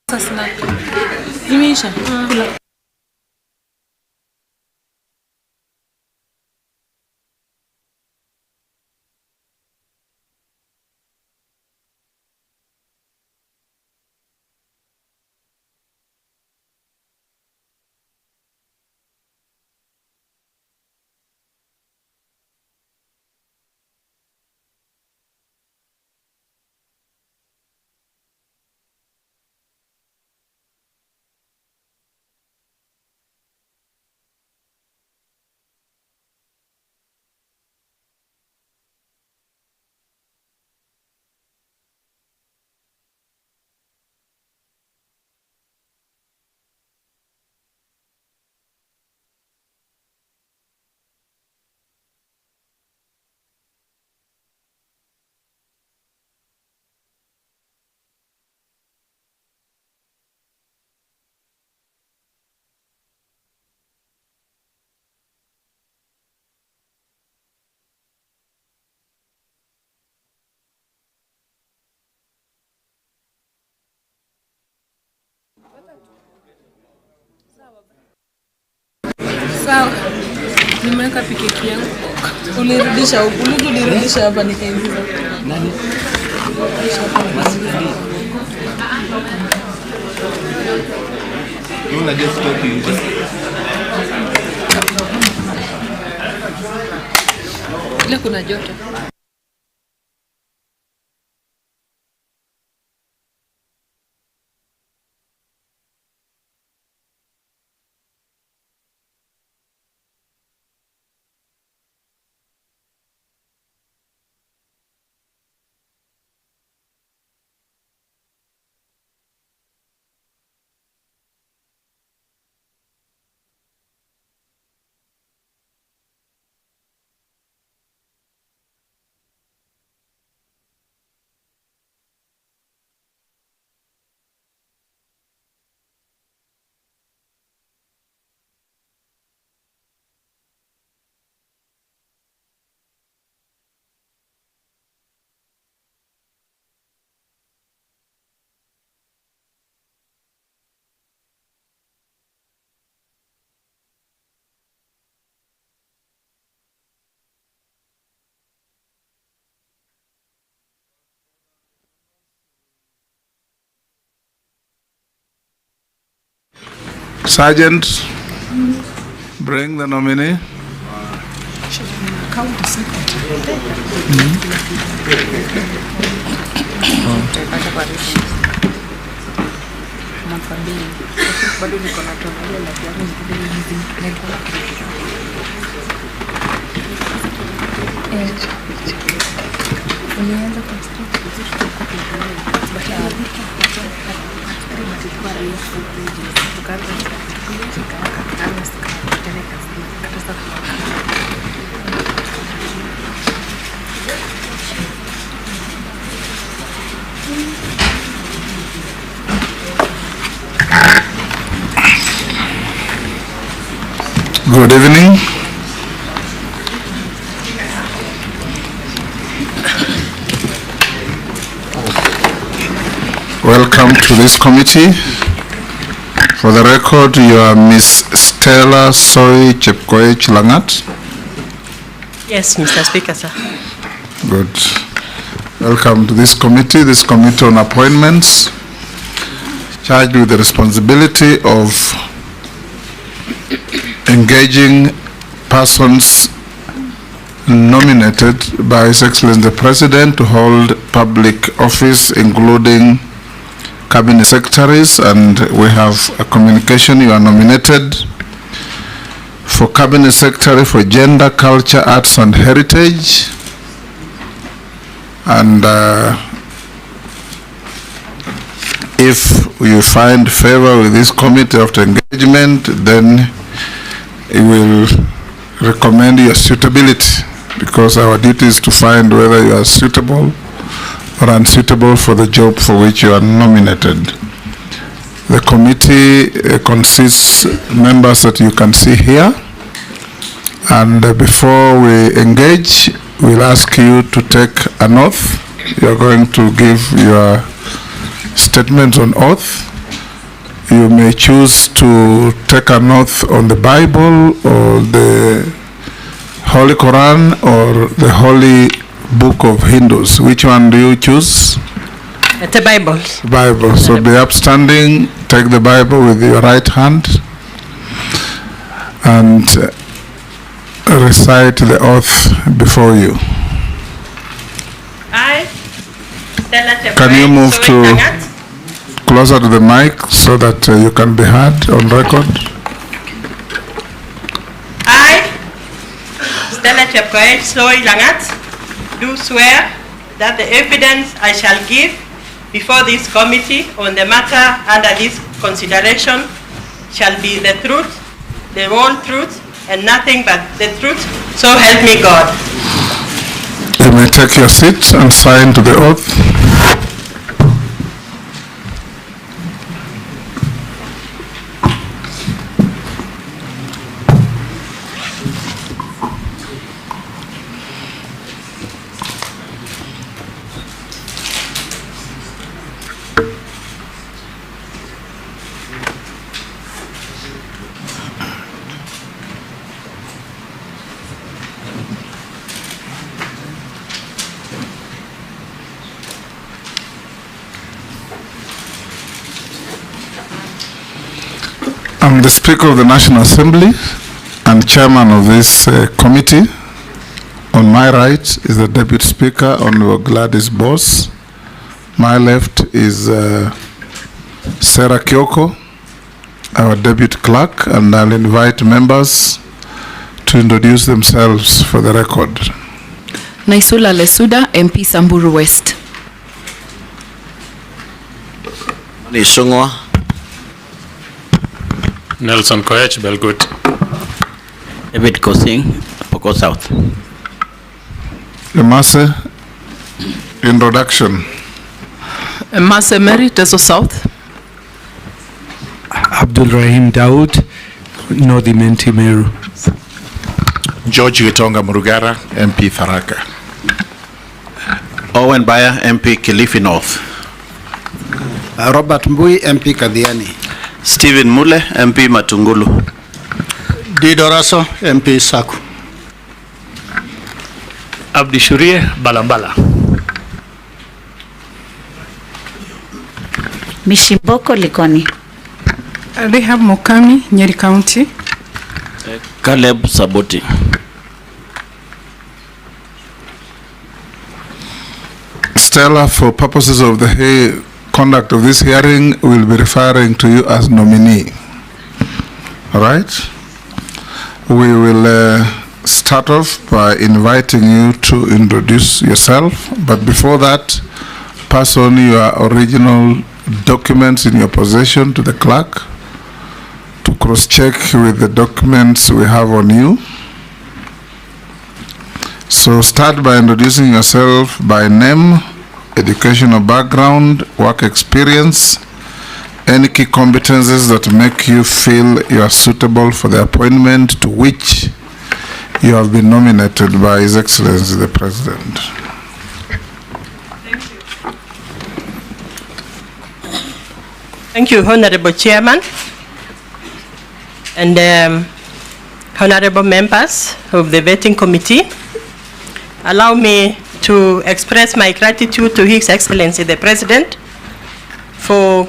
Sasa imeisha. Sawa. Nimeweka pikeki yangu. Ulirudisha huko. Ulirudisha hapa nikaingiza. Nani? Una just talking. Ile kuna joto. Sergeant, bring the nominee. Good evening. Welcome to this committee. For the record, you are Miss Stella Soy Chepkoech Langat. Yes, Mr. Speaker, sir. Good. Welcome to this committee on appointments, charged with the responsibility of engaging persons nominated by His Excellency the President to hold public office, including cabinet secretaries, and we have a communication. You are nominated for cabinet secretary for gender, culture, arts and heritage, and if you find favor with this committee after engagement, then it will recommend your suitability, because our duty is to find whether you are suitable or unsuitable for the job for which you are nominated. The committee consists of members that you can see here, and before we engage, we'll ask you to take an oath. You are going to give your statement on oath, you may choose to take an oath on the Bible or the Holy Quran or the Holy Book of Hindus. Which one do you choose? The Bible. Bible. So be upstanding, take the Bible with your right hand and recite the oath before you. I, Stella. Can you move closer to the mic so that you can be heard on record? I, Stella Chepkoech Soy Langat, do swear that the evidence I shall give before this committee on the matter under this consideration shall be the truth, the whole truth, and nothing but the truth. So help me God. You may take your seat and sign to the oath. I'm the Speaker of the National Assembly and Chairman of this committee. On my right is the Deputy Speaker, Honorable Gladys Boss. My left is Sarah Kyoko, our Deputy Clerk, and I'll invite members to introduce themselves for the record. Naisula Lesuda, MP Samburu West. Nisungwa. Nelson Koech, Belgut. David Kosing, Pokot South. Emase, introduction. Emase Mary, Teso South. Abdul Rahim Daud, North Imenti Meru. George Gitonga Murugara, MP Tharaka. Owen Baya, MP Kilifi North. Robert Mbui, MP Kadhiani. Stephen Mule, MP Matungulu. Dido Raso, MP Saku. Abdi Shurie, Balambala. Mishimboko Likoni. Rehab Mokami, Nyeri County. Caleb Saboti. Stella, for purposes of the conduct of this hearing, will be referring to you as nominee. All right? We will start off by inviting you to introduce yourself, but before that, pass on your original documents in your possession to the clerk to cross-check with the documents we have on you. So start by introducing yourself by name, educational background, work experience, any key competencies that make you feel you are suitable for the appointment to which you have been nominated by His Excellency the President. Thank you, Honorable Chairman, and honorable members of the vetting committee. Allow me to express my gratitude to His Excellency the President for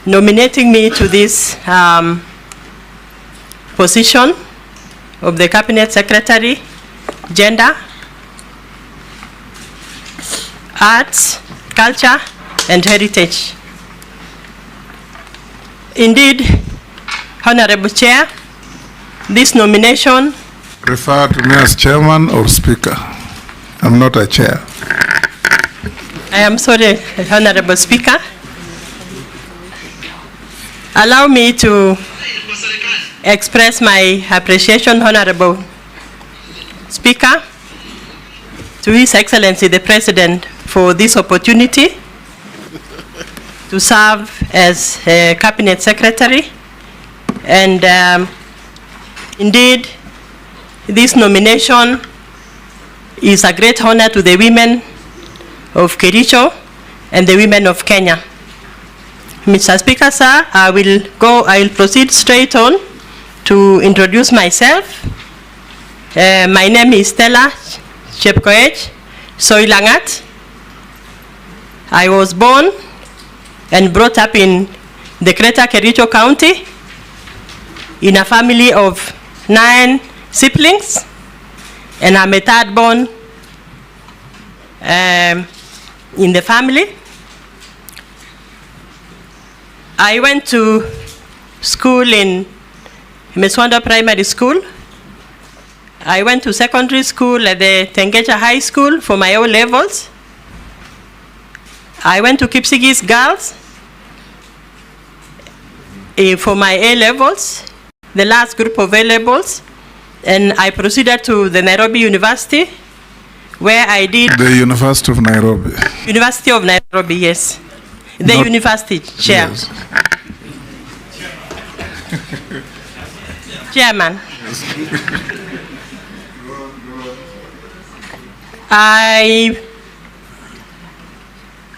nominating me to this position of the Cabinet Secretary, Gender, Arts, Culture, and Heritage. Indeed, Honorable Chair, this nomination... Refer to me as Chairman or Speaker. I'm not a chair. I am sorry, Honorable Speaker. Allow me to express my appreciation, Honorable Speaker, to His Excellency the President for this opportunity to serve as a Cabinet Secretary. And indeed, this nomination is a great honor to the women of Kericho and the women of Kenya. Mr. Speaker, sir, I will proceed straight on to introduce myself. My name is Stella Chepkoech Soilangat. I was born and brought up in the Greater Kericho County in a family of 9 siblings, and I'm a third born in the family. I went to school in Meswanda Primary School. I went to secondary school at the Tengecha High School for my O levels. I went to Kipsigis Girls for my A levels, the last group of A levels, and I proceeded to the Nairobi University, where I did... The University of Nairobi. University of Nairobi, yes. The Not, university chair. Yes. Chairman. I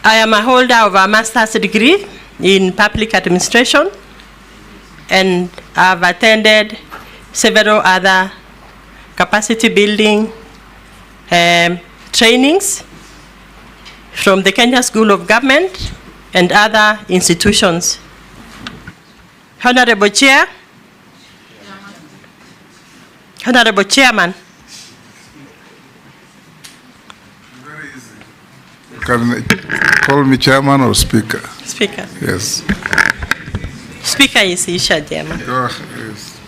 am a holder of a master's degree in public administration, and I've attended several other capacity building trainings from the Kenya School of Government and other institutions. Honorable Chair, Honorable Chairman. Very easy. You can call me chairman or speaker. Speaker. Yes. Speaker is Isha, Chairman. Go ahead. Yes.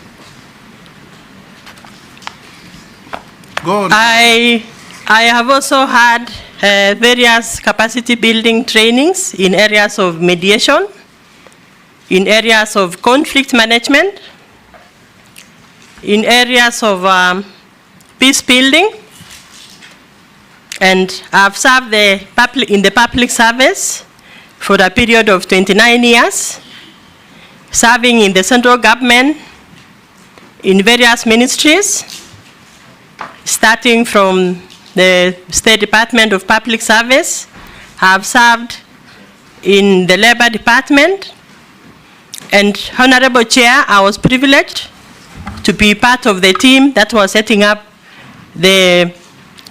Go on. I have also had various capacity building trainings in areas of mediation, in areas of conflict management, in areas of peace building, and I've served in the public service for a period of 29 years, serving in the central government in various ministries, starting from the State Department of Public Service. I've served in the Labor Department, and Honorable Chair, I was privileged to be part of the team that was setting up the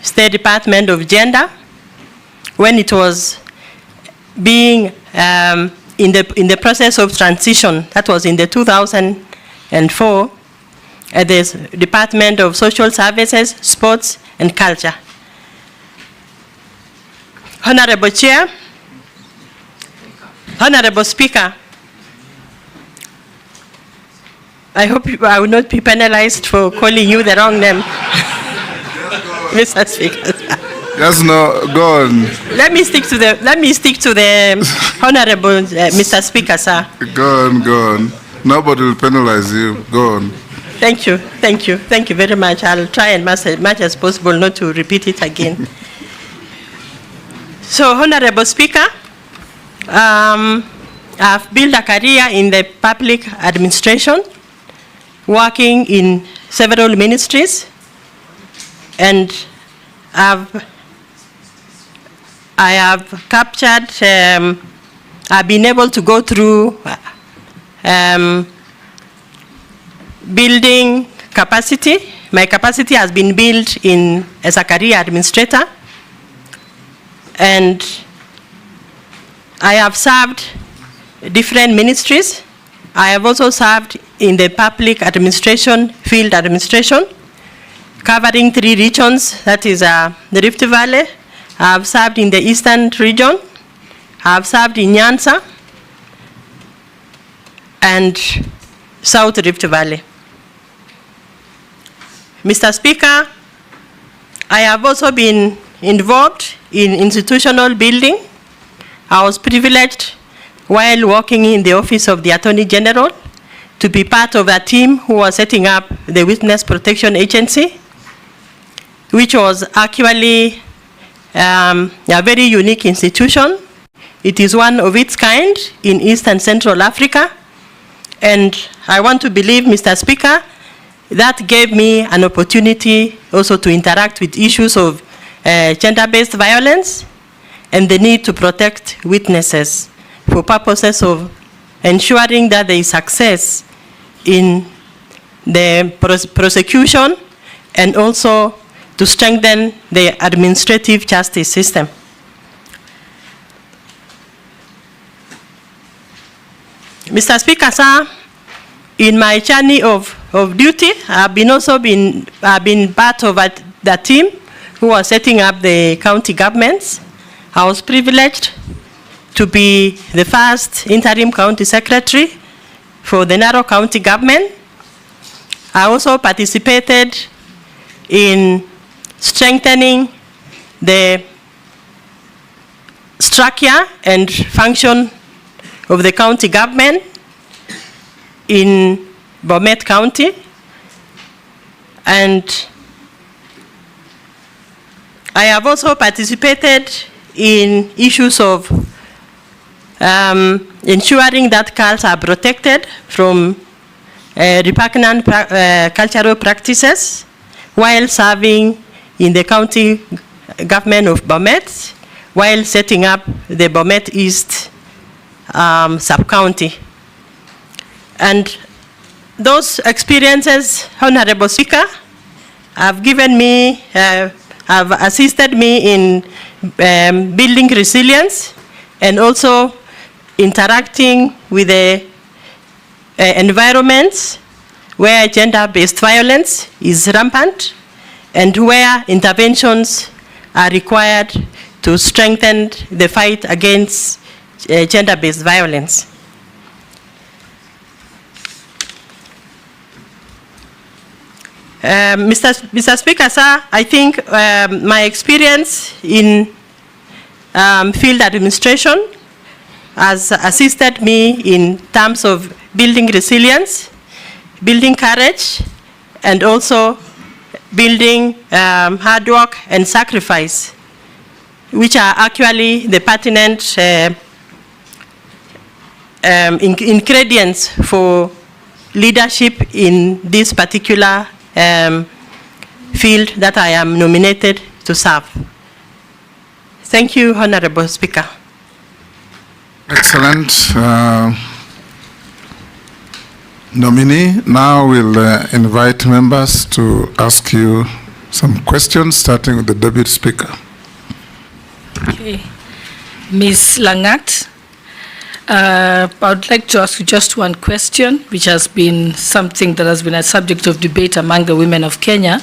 State Department of Gender when it was being in the process of transition. That was in the 2004 at the Department of Social Services, Sports and Culture. Honorable Chair, Honorable Speaker, I hope I will not be penalized for calling you the wrong name. Mr. Speaker. Yes, no, go on. Let me stick to the Honorable Mr. Speaker, sir. Go on. Nobody will penalize you. Go on. Thank you very much. I'll try and much as possible not to repeat it again. So, Honorable Speaker, I've built a career in the public administration, working in several ministries, and I have captured, I've been able to go through building capacity. My capacity has been built as a career administrator, and I have served different ministries. I have also served in the public administration, field administration, covering 3 regions, that is the Rift Valley. I have served in the Eastern region. I have served in Nyanza and South Rift Valley. Mr. Speaker, I have also been involved in institutional building. I was privileged while working in the office of the Attorney General to be part of a team who was setting up the Witness Protection Agency, which was actually a very unique institution. It is one of its kind in East and Central Africa. And I want to believe, Mr. Speaker, that gave me an opportunity also to interact with issues of gender-based violence and the need to protect witnesses for purposes of ensuring that there is success in the prosecution and also to strengthen the administrative justice system. Mr. Speaker, sir, in my journey of duty, I've been part of the team who was setting up the county governments. I was privileged to be the first interim county secretary for the Narok County government. I also participated in strengthening the structure and function of the county government in Bomet County. And I have also participated in issues of ensuring that cults are protected from repugnant cultural practices while serving in the county government of Bomet, while setting up the Bomet East sub-county. And those experiences, Honorable Speaker, have assisted me in building resilience and also interacting with the environments where gender-based violence is rampant and where interventions are required to strengthen the fight against gender-based violence. Mr. Speaker, sir, I think my experience in field administration has assisted me in terms of building resilience, building courage, and also building hard work and sacrifice, which are actually the pertinent ingredients for leadership in this particular field that I am nominated to serve. Thank you, Honorable Speaker. Excellent. Nominee, now we'll invite members to ask you some questions, starting with the Deputy Speaker. Okay. Ms. Langat, I would like to ask you just one question, which has been something that has been a subject of debate among the women of Kenya,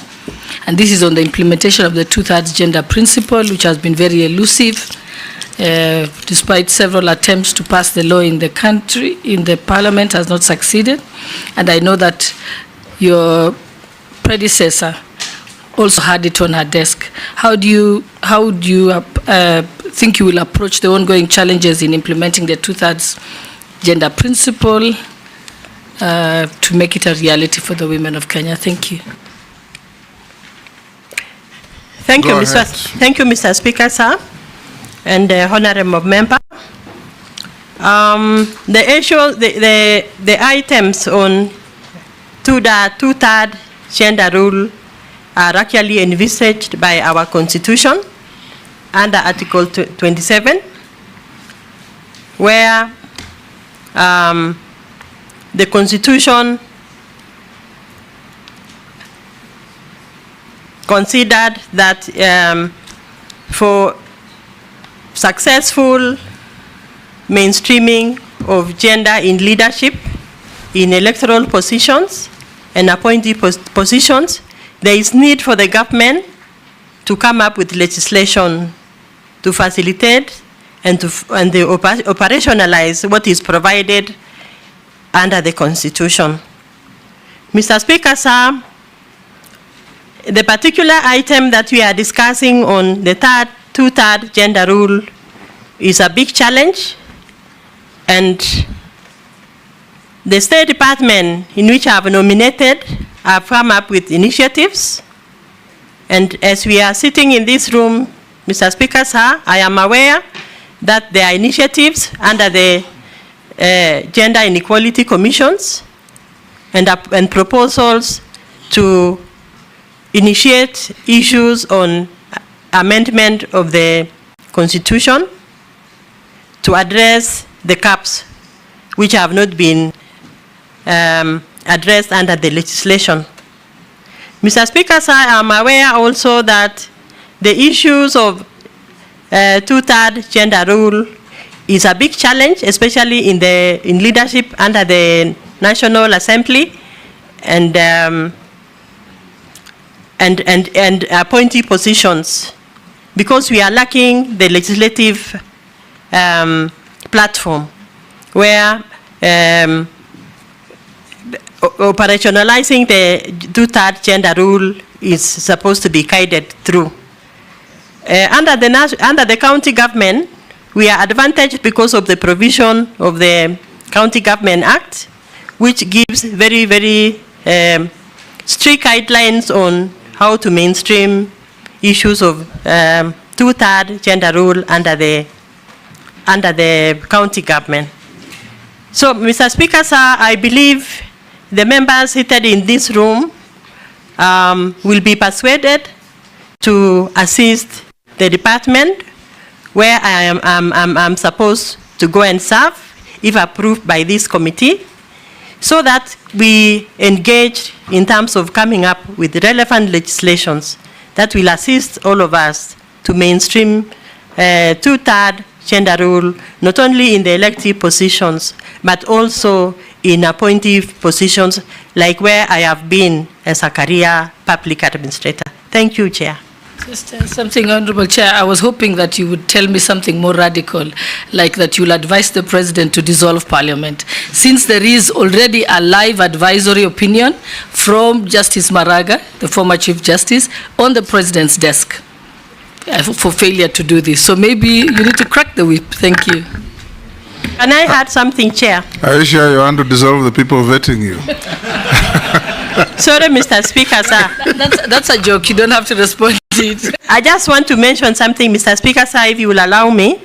and this is on the implementation of the two-thirds gender principle, which has been very elusive, despite several attempts to pass the law in the country, in the parliament has not succeeded. And I know that your predecessor also had it on her desk. How do you think you will approach the ongoing challenges in implementing the two-thirds gender principle to make it a reality for the women of Kenya? Thank you. Thank you, Mr. Speaker, sir, and honorable member. The issue, the items on two-third gender rule are actually envisaged by our Constitution under Article 27, where the Constitution considered that for successful mainstreaming of gender in leadership, in electoral positions and appointee positions, there is need for the government to come up with legislation to facilitate and to operationalize what is provided under the Constitution. Mr. Speaker, sir, the particular item that we are discussing on the two-third gender rule is a big challenge, and the State Department, in which I have nominated, have come up with initiatives. And as we are sitting in this room, Mr. Speaker, sir, I am aware that there are initiatives under the Gender Inequality Commissions and proposals to initiate issues on amendment of the Constitution to address the caps which have not been addressed under the legislation. Mr. Speaker, sir, I am aware also that the issues of two-third gender rule is a big challenge, especially in leadership under the National Assembly and appointee positions, because we are lacking the legislative platform where operationalizing the two-third gender rule is supposed to be guided through. Under the county government, we are advantaged because of the provision of the County Government Act, which gives very, very strict guidelines on how to mainstream issues of two-third gender rule under the county government. So, Mr. Speaker, sir, I believe the members seated in this room will be persuaded to assist the department where I'm supposed to go and serve, if approved by this committee, so that we engage in terms of coming up with relevant legislations that will assist all of us to mainstream two-third gender rule, not only in the elective positions, but also in appointive positions, like where I have been as a career public administrator. Thank you, Chair. Just something, Honorable Chair, I was hoping that you would tell me something more radical, like that you'll advise the President to dissolve Parliament, since there is already a live advisory opinion from Justice Maraga, the former Chief Justice, on the President's desk for failure to do this. So maybe you need to crack the whip. Thank you. Can I add something, Chair? Are you sure you want to dissolve the people vetting you? Sorry, Mr. Speaker, sir. That's a joke. You don't have to respond to it. I just want to mention something, Mr. Speaker, sir, if you will allow me.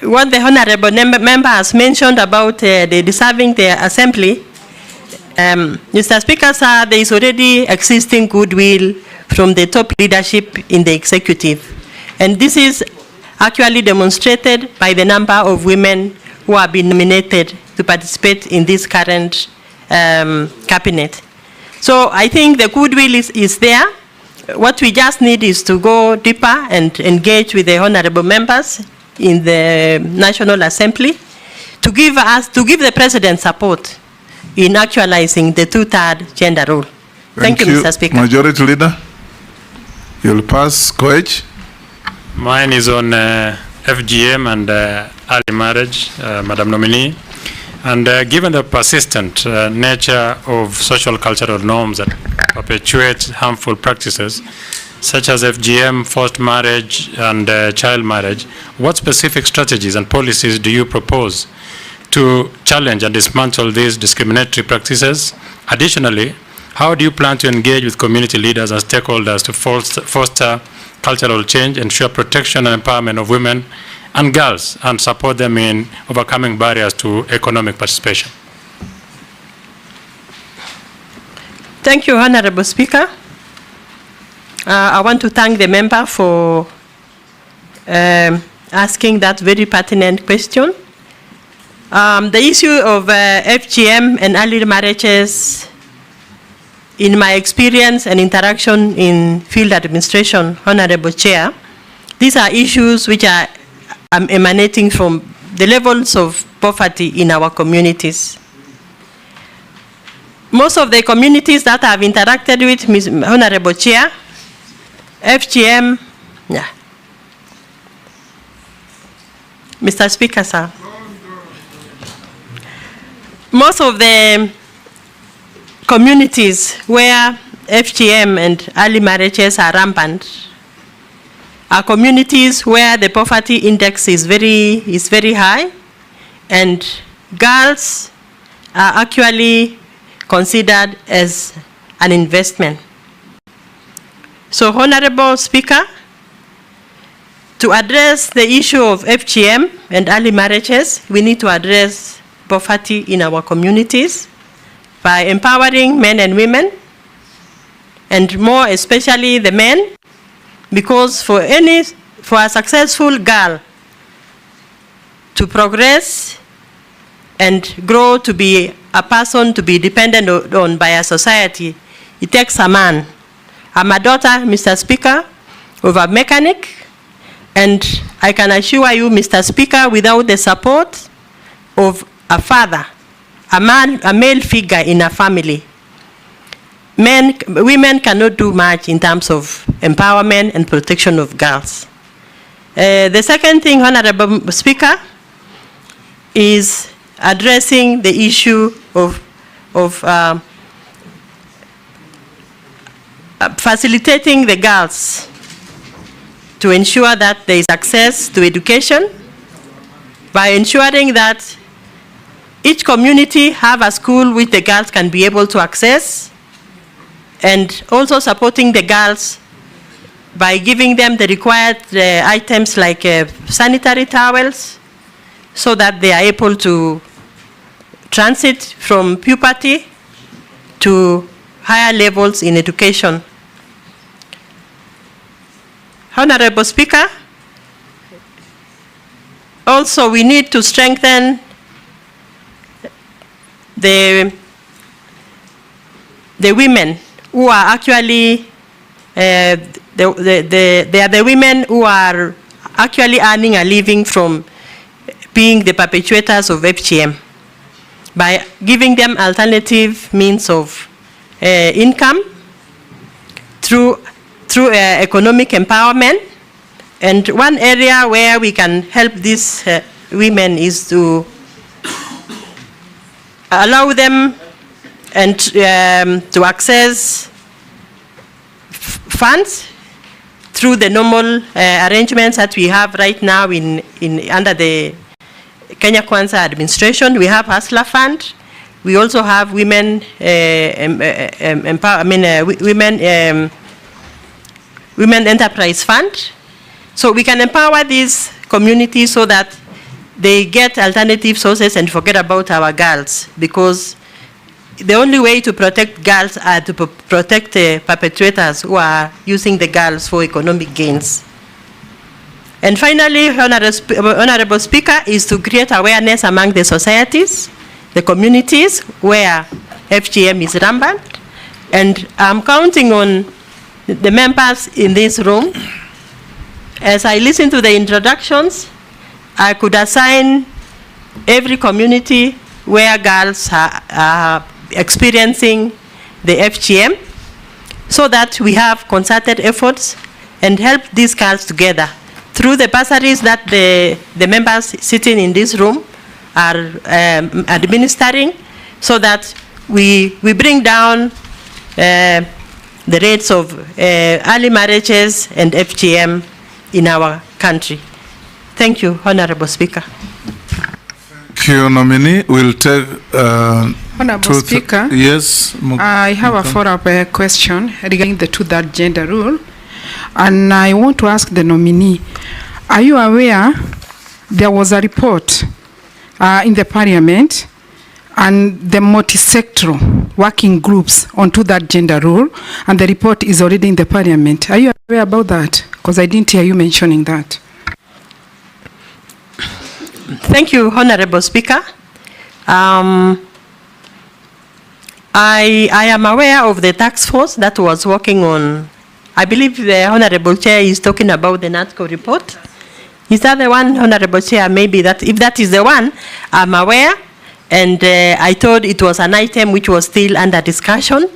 What the Honorable Member has mentioned about the dissolving the Assembly, Mr. Speaker, sir, there is already existing goodwill from the top leadership in the executive. And this is actually demonstrated by the number of women who have been nominated to participate in this current cabinet. So I think the goodwill is there. What we just need is to go deeper and engage with the honorable members in the National Assembly to give the President support in actualizing the two-third gender rule. Thank you, Mr. Speaker. Majority Leader, you'll pass. Coach. Mine is on FGM and early marriage, Madam Nominee. And given the persistent nature of social cultural norms that perpetuate harmful practices, such as FGM, forced marriage, and child marriage, what specific strategies and policies do you propose to challenge and dismantle these discriminatory practices? Additionally, how do you plan to engage with community leaders and stakeholders to foster cultural change, ensure protection and empowerment of women and girls, and support them in overcoming barriers to economic participation? Thank you, Honorable Speaker. I want to thank the member for asking that very pertinent question. The issue of FGM and early marriages, in my experience and interaction in field administration, Honorable Chair, these are issues which are emanating from the levels of poverty in our communities. Most of the communities that I've interacted with, Honorable Chair, FGM, yeah. Mr. Speaker, sir. Most of the communities where FGM and early marriages are rampant are communities where the poverty index is very high, and girls are actually considered as an investment. So, Honorable Speaker, to address the issue of FGM and early marriages, we need to address poverty in our communities by empowering men and women, and more especially the men, because for a successful girl to progress and grow to be a person to be dependent on by a society, it takes a man. I'm a daughter, Mr. Speaker, of a mechanic, and I can assure you, Mr. Speaker, without the support of a father, a male figure in a family, women cannot do much in terms of empowerment and protection of girls. The second thing, Honorable Speaker, is addressing the issue of facilitating the girls to ensure that there is access to education by ensuring that each community have a school which the girls can be able to access, and also supporting the girls by giving them the required items like sanitary towels, so that they are able to transit from puberty to higher levels in education. Honorable Speaker, also we need to strengthen the women who are actually, they are the women who are actually earning a living from being the perpetuators of FGM, by giving them alternative means of income through economic empowerment. And one area where we can help these women is to allow them and to access funds through the normal arrangements that we have right now under the Kenya Kwanza administration. We have Hustler Fund. We also have women women enterprise fund. So we can empower these communities so that they get alternative sources and forget about our girls, because the only way to protect girls are to protect perpetrators who are using the girls for economic gains. And finally, Honorable Speaker, is to create awareness among the societies, the communities where FGM is rampant. And I'm counting on the members in this room. As I listen to the introductions, I could assign every community where girls are experiencing the FGM, so that we have concerted efforts and help these girls together through the bursaries that the members sitting in this room are administering, so that we bring down the rates of early marriages and FGM in our country. Thank you, Honorable Speaker. Thank you, Nominee. We'll take... Honorable Speaker, yes, I have a follow-up question regarding the two-third gender rule. And I want to ask the nominee, are you aware there was a report in the Parliament and the multi-sectoral working groups on two-third gender rule, and the report is already in the Parliament? Are you aware about that? Because I didn't hear you mentioning that. Thank you, Honorable Speaker. I am aware of the task force that was working on, I believe the Honorable Chair is talking about the NATCO report. Is that the one, Honorable Chair? Maybe that, if that is the one, I'm aware. And I thought it was an item which was still under discussion.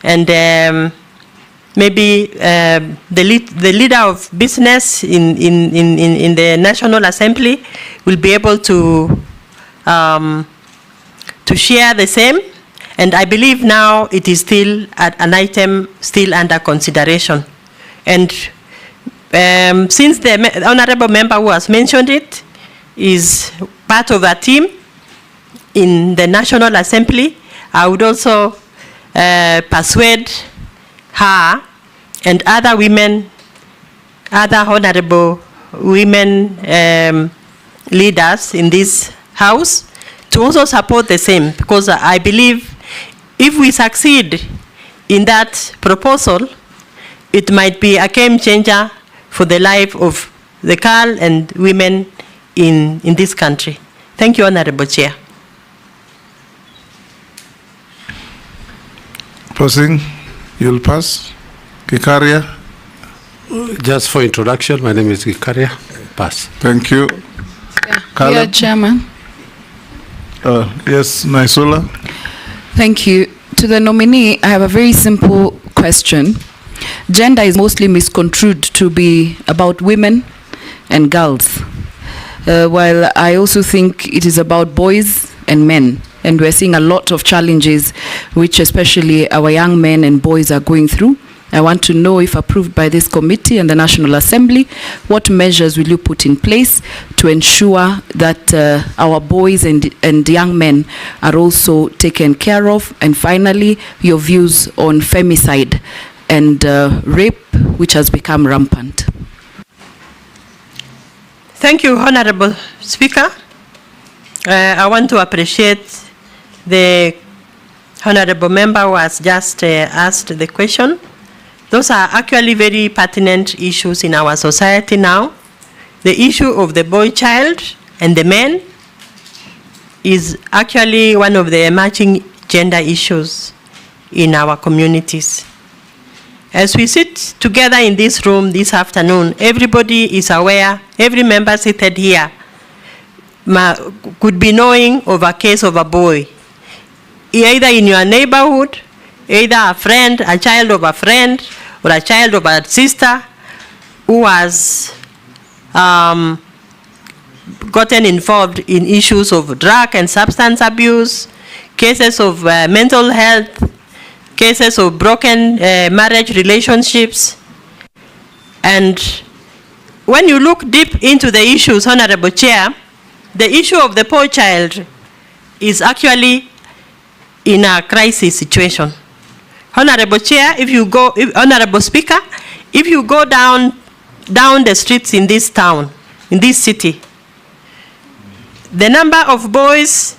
And maybe the leader of business in the National Assembly will be able to share the same. And I believe now it is still an item still under consideration. And since the honorable member who has mentioned it is part of a team in the National Assembly, I would also persuade her and other women, other honorable women leaders in this house to also support the same, because I believe if we succeed in that proposal, it might be a game changer for the life of the girl and women in this country. Thank you, Honorable Chair. Passing, you'll pass. Kikaria. Just for introduction, my name is Kikaria. Pass. Thank you. Yeah, Chairman. Yes, Naisula. Thank you. To the nominee, I have a very simple question. Gender is mostly misconstrued to be about women and girls, while I also think it is about boys and men. And we're seeing a lot of challenges which especially our young men and boys are going through. I want to know, if approved by this committee and the National Assembly, what measures will you put in place to ensure that our boys and young men are also taken care of? And finally, your views on femicide and rape, which has become rampant. Thank you, Honorable Speaker. I want to appreciate the Honorable Member who has just asked the question. Those are actually very pertinent issues in our society now. The issue of the boy child and the men is actually one of the emerging gender issues in our communities. As we sit together in this room this afternoon, everybody is aware, every member seated here could be knowing of a case of a boy, either in your neighborhood, either a friend, a child of a friend, or a child of a sister who has gotten involved in issues of drug and substance abuse, cases of mental health, cases of broken marriage relationships. And when you look deep into the issues, Honorable Chair, the issue of the poor child is actually in a crisis situation. Honorable Chair, Honorable Speaker, if you go down the streets in this town, in this city, the number of boys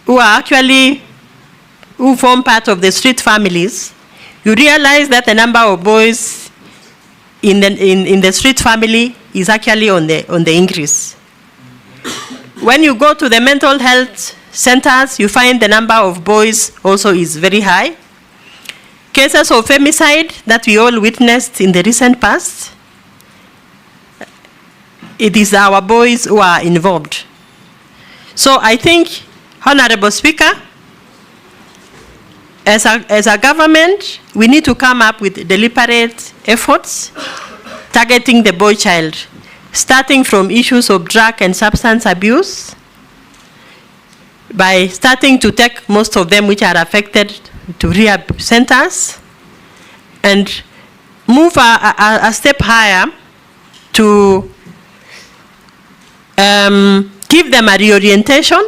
who form part of the street families, you realize that the number of boys in the street family is actually on the increase. When you go to the mental health centers, you find the number of boys also is very high. Cases of femicide that we all witnessed in the recent past, it is our boys who are involved. So I think, Honorable Speaker, as a government, we need to come up with deliberate efforts targeting the boy child, starting from issues of drug and substance abuse, by starting to take most of them which are affected to rehab centers, and move a step higher to give them a reorientation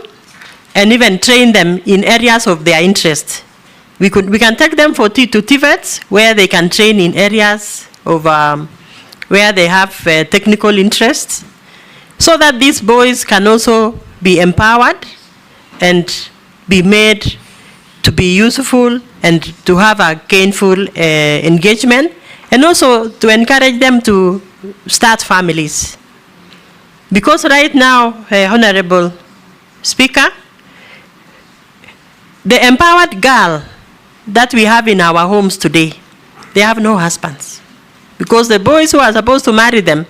and even train them in areas of their interest. We can take them to TVETs where they can train in areas of where they have technical interests, so that these boys can also be empowered and be made to be useful and to have a gainful engagement, and also to encourage them to start families. Because right now, Honorable Speaker, the empowered girl that we have in our homes today, they have no husbands. Because the boys who are supposed to marry them,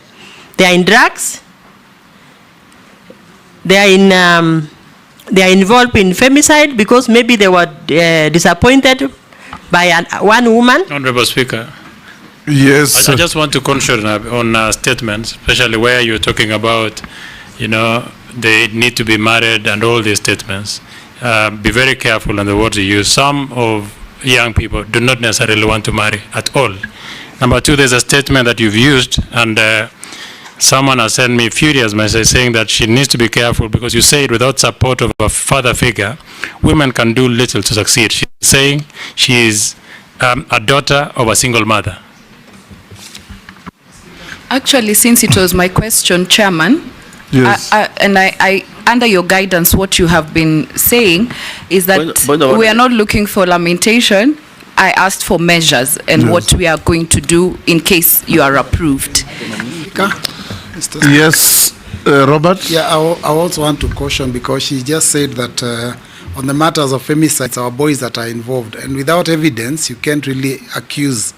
they are in drugs, they are involved in femicide because maybe they were disappointed by one woman. Honorable Speaker. Yes. I just want to caution on statements, especially where you're talking about, they need to be married and all these statements. Be very careful on the words you use. Some of young people do not necessarily want to marry at all. Number two, there's a statement that you've used, and someone has sent me a furious message saying that she needs to be careful because you say it without support of a father figure, women can do little to succeed. She's saying she is a daughter of a single mother. Actually, since it was my question, Chairman, yes. and I under your guidance, what you have been saying is that we are not looking for lamentation. I asked for measures and what we are going to do in case you are approved. Yes, Robert? Yeah, I also want to caution, because she just said that on the matters of femicides, our boys that are involved, and without evidence, you can't really accuse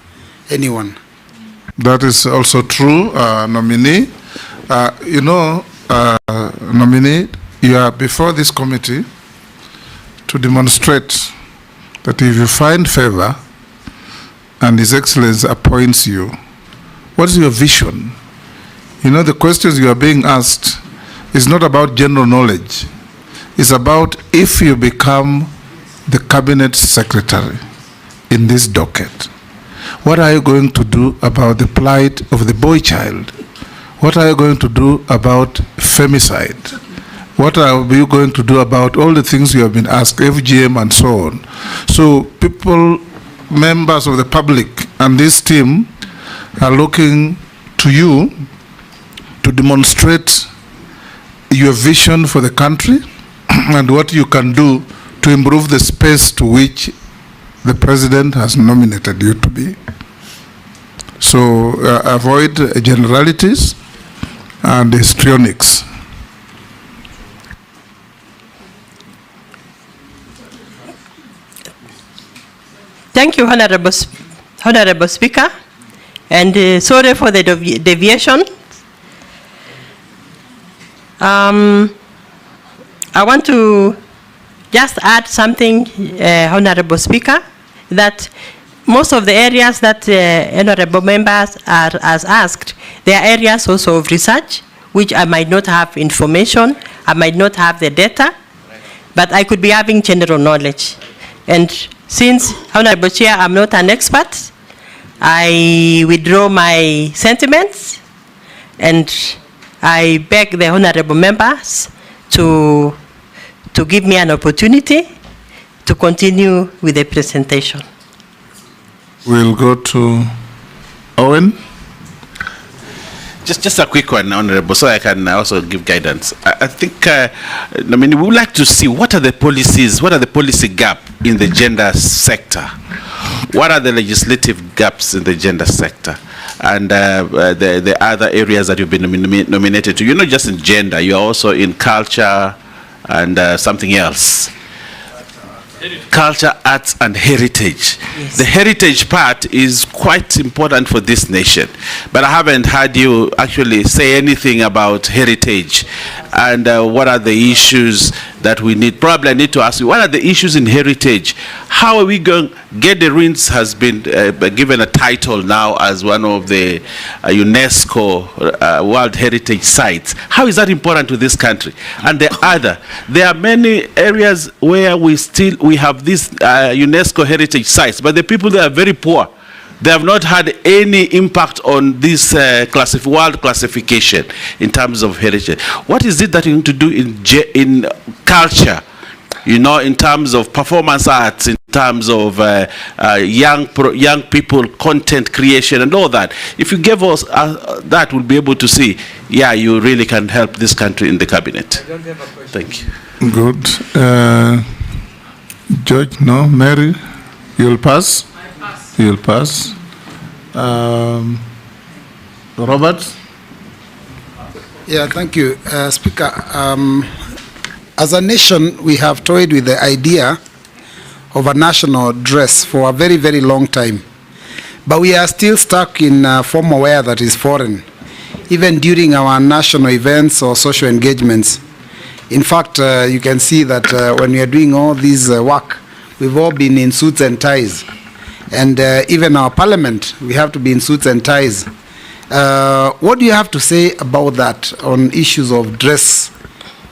anyone. That is also true, nominee. Nominee, you are before this committee to demonstrate that if you find favor and His Excellency appoints you, what is your vision? You know, the questions you are being asked is not about general knowledge. It's about if you become the cabinet secretary in this docket, what are you going to do about the plight of the boy child? What are you going to do about femicide? What are you going to do about all the things you have been asked, FGM and so on? So people, members of the public and this team are looking to you to demonstrate your vision for the country and what you can do to improve the space to which the president has nominated you to be. So avoid generalities and histrionics. Thank you, Honorable Speaker, and sorry for the deviation. I want to just add something, Honorable Speaker, that most of the areas that honorable members are asked, they are areas also of research, which I might not have information, I might not have the data, but I could be having general knowledge. And since, Honorable Chair, I'm not an expert, I withdraw my sentiments, and I beg the honorable members to give me an opportunity to continue with the presentation. We'll go to Owen. Just a quick one, Honorable, so I can also give guidance. I think, we would like to see what are the policies, what are the policy gap in the gender sector? What are the legislative gaps in the gender sector? And the other areas that you've been nominated to, you're not just in gender, you're also in culture and something else. Culture, arts, and heritage. Yes. The heritage part is quite important for this nation, but I haven't heard you actually say anything about heritage and what are the issues that we need. Probably I need to ask you, what are the issues in heritage? How are we going? Ruins has been given a title now as one of the UNESCO World Heritage Sites. How is that important to this country? And there are many areas where we have these UNESCO heritage sites, but the people there are very poor. They have not had any impact on this world classification in terms of heritage. What is it that you need to do in culture? You know, in terms of performance arts, in terms of young people, content creation, and all that. If you give us that, we'll be able to see, yeah, you really can help this country in the cabinet. I don't have a question. Thank you. Good. George, no? Mary, you'll pass? I pass. You'll pass. Robert? Yeah, thank you, Speaker. As a nation, we have toyed with the idea of a national dress for a very, very long time. But we are still stuck in formal wear that is foreign, even during our national events or social engagements. In fact, you can see that when we are doing all this work, we've all been in suits and ties. And even our parliament, we have to be in suits and ties. What do you have to say about that on issues of dress,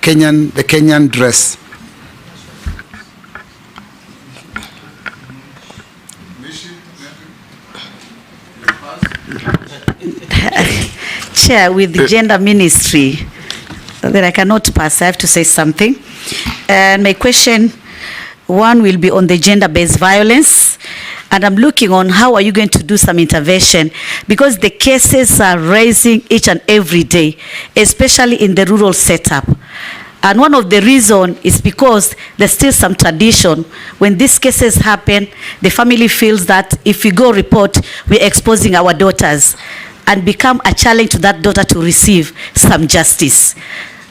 the Kenyan dress? Chair, with the gender ministry, that I cannot pass, I have to say something. And my question, one will be on the gender-based violence. And I'm looking on how are you going to do some intervention, because the cases are rising each and every day, especially in the rural setup. And one of the reasons is because there's still some tradition. When these cases happen, the family feels that if we go report, we're exposing our daughters. and become a challenge to that daughter to receive some justice.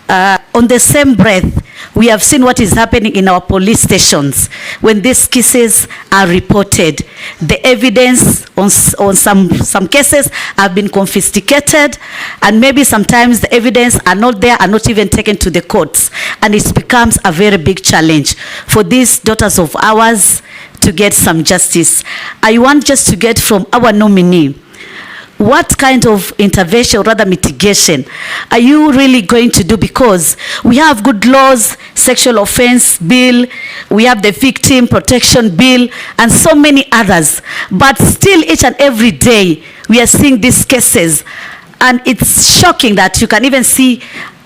On the same breath, we have seen what is happening in our police stations when these cases are reported. The evidence on some cases have been confiscated, and maybe sometimes the evidence are not there, are not even taken to the courts, and it becomes a very big challenge for these daughters of ours to get some justice. I want just to get from our nominee, what kind of intervention or rather mitigation are you really going to do? Because we have good laws, sexual offense bill, we have the victim protection bill, and so many others. But still each and every day we are seeing these cases, and it's shocking that you can even see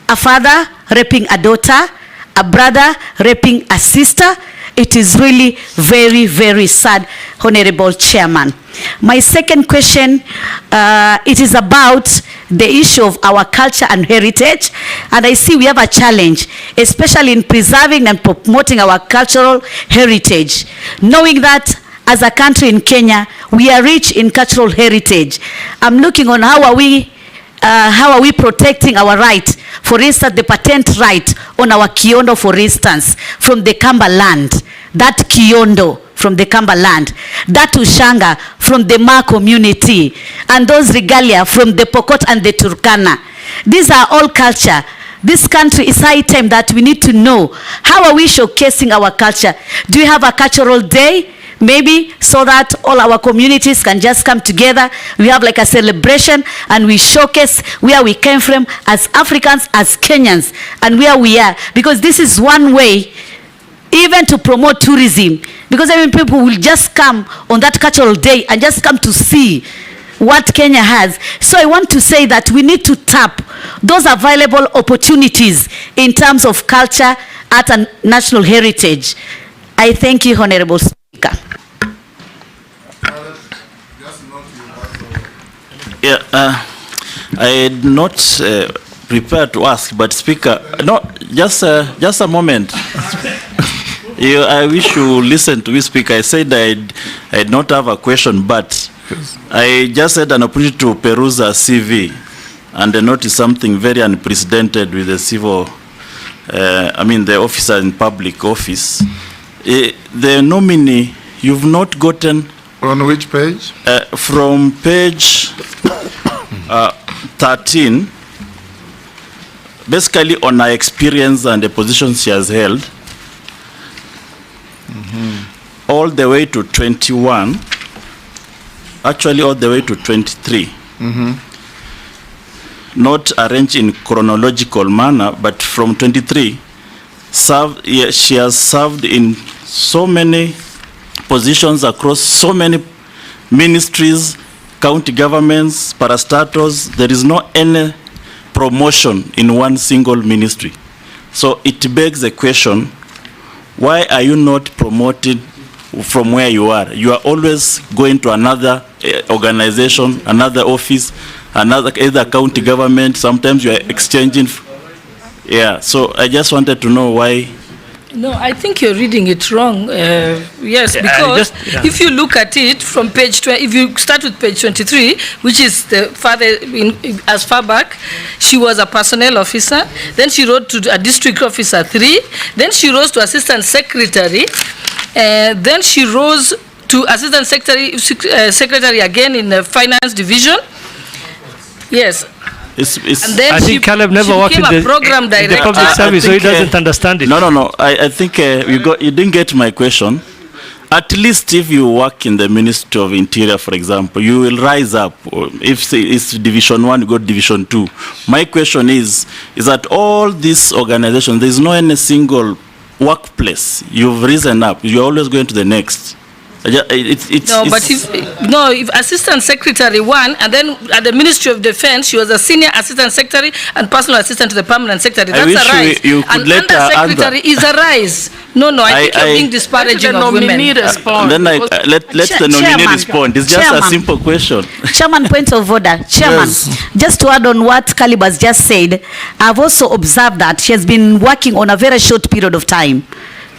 a father raping a daughter, a brother raping a sister. It is really very, very sad, Honorable Chairman. My second question, it is about the issue of our culture and heritage. And I see we have a challenge, especially in preserving and promoting our cultural heritage. Knowing that as a country in Kenya, we are rich in cultural heritage. I'm looking on how are we protecting our right. For instance, the patent right on our kiondo, for instance, from the Kamba land. That kiondo from the Kamba land. That ushanga from the Ma community. And those regalia from the Pokot and the Turkana. These are all culture. This country is high time that we need to know how are we showcasing our culture. Do we have a cultural day? Maybe so that all our communities can just come together. We have like a celebration and we showcase where we came from as Africans, as Kenyans, and where we are. Because this is one way even to promote tourism. Because I mean, people will just come on that cultural day and just come to see what Kenya has. So I want to say that we need to tap those available opportunities in terms of culture, art, and national heritage. I thank you, Honorable Speaker. Yeah, I had not prepared to ask, but Speaker, no, just a moment. I wish you listen to me, Speaker. I said I not have a question, but I just had an opportunity to peruse a CV, and I noticed something very unprecedented with the civil, the officer in public office. The nominee, you've not gotten... On which page? From page 13, basically on her experience and the position she has held, all the way to 21, actually all the way to 23. Not arranged in chronological manner, but from 23, she has served in so many positions across so many ministries, county governments, parastatals. There is no any promotion in one single ministry. So it begs the question, why are you not promoted from where you are? You are always going to another organization, another office, another either county government. Sometimes you are exchanging. Yeah, so I just wanted to know why. No, I think you're reading it wrong. Yes, because if you look at it from page 20, if you start with page 23, which is the farther as far back, she was a personnel officer. Then she rose to a district officer 3. Then she rose to assistant secretary. Then she rose to assistant secretary again in the finance division. Yes. And then I think Caleb never worked in the public service, so he doesn't understand it. No. I think you didn't get my question. At least if you work in the Ministry of Interior, for example, you will rise up. If it's Division 1, you go to Division 2. My question is that all these organizations, there is no any single workplace you've risen up. You're always going to the next. If assistant secretary 1, and then at the Ministry of Defense, she was a senior assistant secretary and personal assistant to the permanent secretary. That's a rise. You could and under secretary is a rise. No, I think you're being disparaging of women. Then let the nominee respond. It's just a simple question. Chairman, point of order. Chairman, just to add on what Caleb has just said, I've also observed that she has been working on a very short period of time.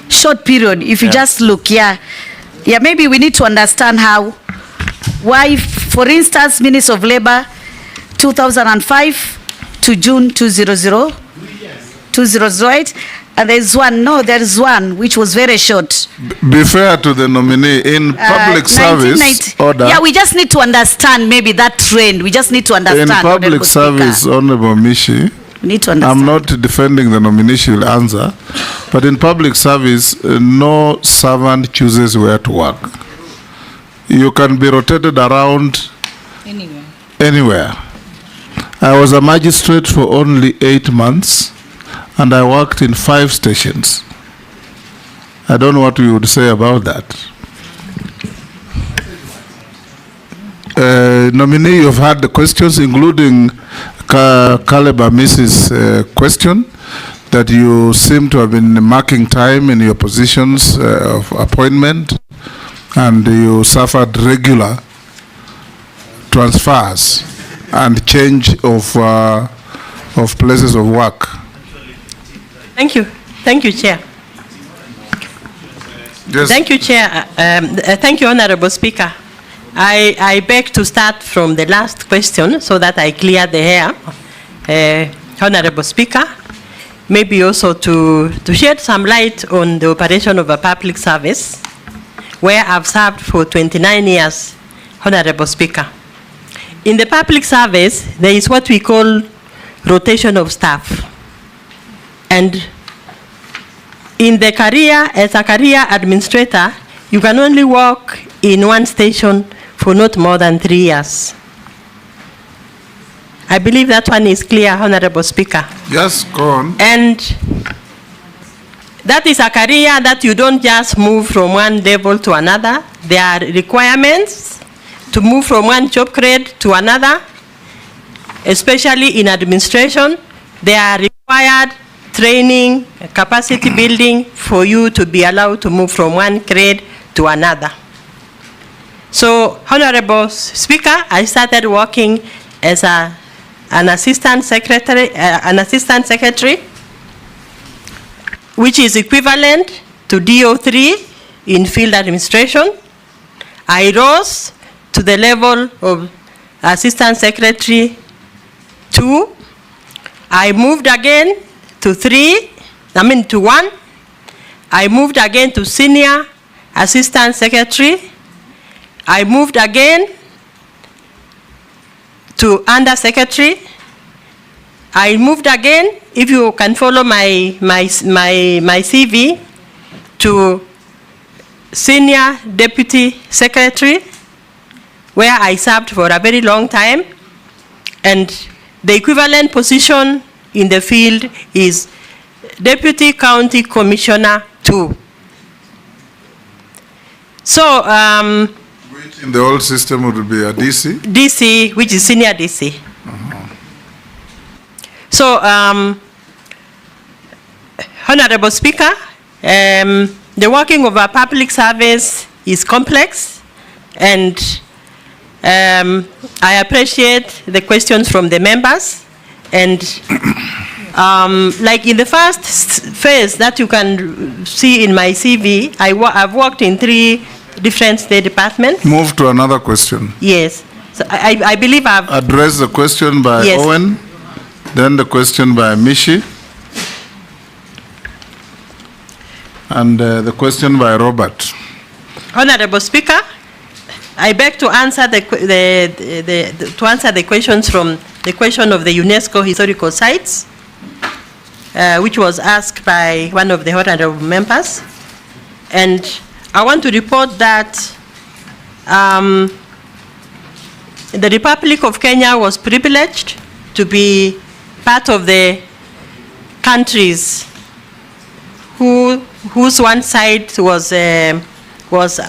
Short period. If you just look, maybe we need to understand why, for instance, Minister of Labor, 2005 to June 2008. And there's one which was very short. Be fair to the nominee in public service order. Yeah, we just need to understand maybe that trend. We just need to understand. In public service, Honorable Mishi, we need to understand. I'm not defending the nominee, she will answer. But in public service, no servant chooses where to work. You can be rotated around anywhere. I was a magistrate for only 8 months. And I worked in 5 stations. I don't know what you would say about that. Nominee, you've had the questions, including Caleb Amis's question, that you seem to have been marking time in your positions of appointment, and you suffered regular transfers and change of places of work. Thank you. Thank you, Chair. Yes. Thank you, Chair. Thank you, Honorable Speaker. I beg to start from the last question so that I clear the air. Honorable Speaker, maybe also to shed some light on the operation of a public service where I've served for 29 years, Honorable Speaker. In the public service, there is what we call rotation of staff. And in the career, as a career administrator, you can only work in one station for not more than 3 years. I believe that one is clear, Honorable Speaker. Yes, go on. And that is a career that you don't just move from one level to another. There are requirements to move from one job grade to another, especially in administration. There are required training, capacity building for you to be allowed to move from one grade to another. So, Honorable Speaker, I started working as an assistant secretary, which is equivalent to DO3 in field administration. I rose to the level of assistant secretary 2. I moved again to 1. I moved again to senior assistant secretary. I moved again to under secretary. I moved again, if you can follow my CV, to senior deputy secretary, where I served for a very long time. And the equivalent position in the field is Deputy County Commissioner 2. So, which in the old system would be a DC? DC, which is senior DC. So, Honorable Speaker, the working of a public service is complex, and I appreciate the questions from the members. And like in the first phase that you can see in my CV, I've worked in 3 different state departments. Move to another question. Yes. So I believe I've addressed the question by Owen, then the question by Mishi, and the question by Robert. Honorable Speaker, I beg to answer the questions from the question of the UNESCO historical sites, which was asked by one of the honorable members. And I want to report that the Republic of Kenya was privileged to be part of the countries whose one site was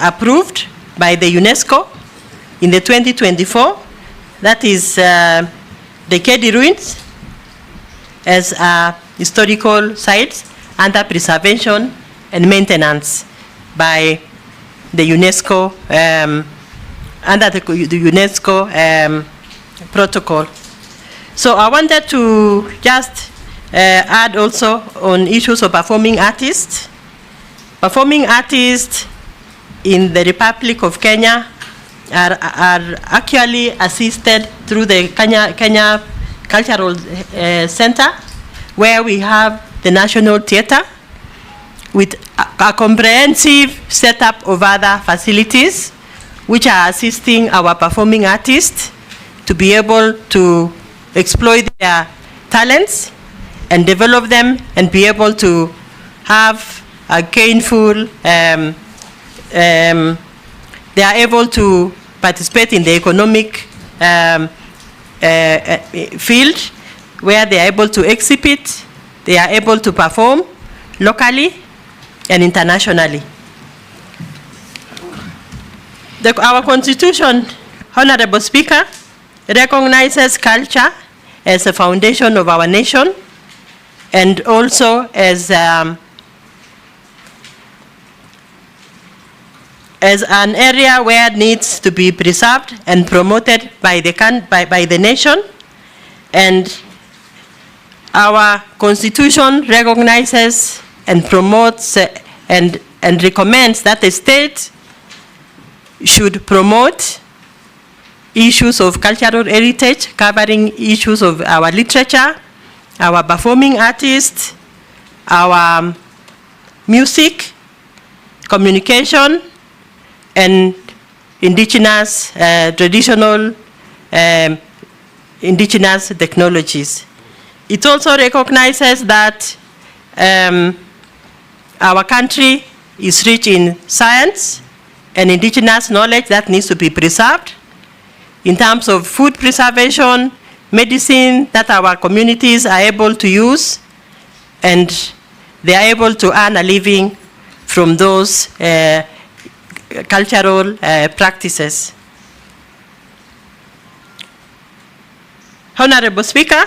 approved by the UNESCO in the 2024. That is the Kedi ruins as historical sites under preservation and maintenance by the UNESCO, under the UNESCO protocol. So I wanted to just add also on issues of performing artists. Performing artists in the Republic of Kenya are actually assisted through the Kenya Cultural Center, where we have the National Theatre with a comprehensive setup of other facilities which are assisting our performing artists to be able to exploit their talents and develop them and be able to have a gainful, they are able to participate in the economic field where they are able to exhibit, they are able to perform locally and internationally. Our Constitution, Honorable Speaker, recognizes culture as a foundation of our nation and also as an area where it needs to be preserved and promoted by the nation. And our Constitution recognizes and promotes and recommends that the state should promote issues of cultural heritage, covering issues of our literature, our performing artists, our music, communication, and indigenous, traditional indigenous technologies. It also recognizes that our country is rich in science and indigenous knowledge that needs to be preserved in terms of food preservation, medicine that our communities are able to use, and they are able to earn a living from those cultural practices. Honorable Speaker,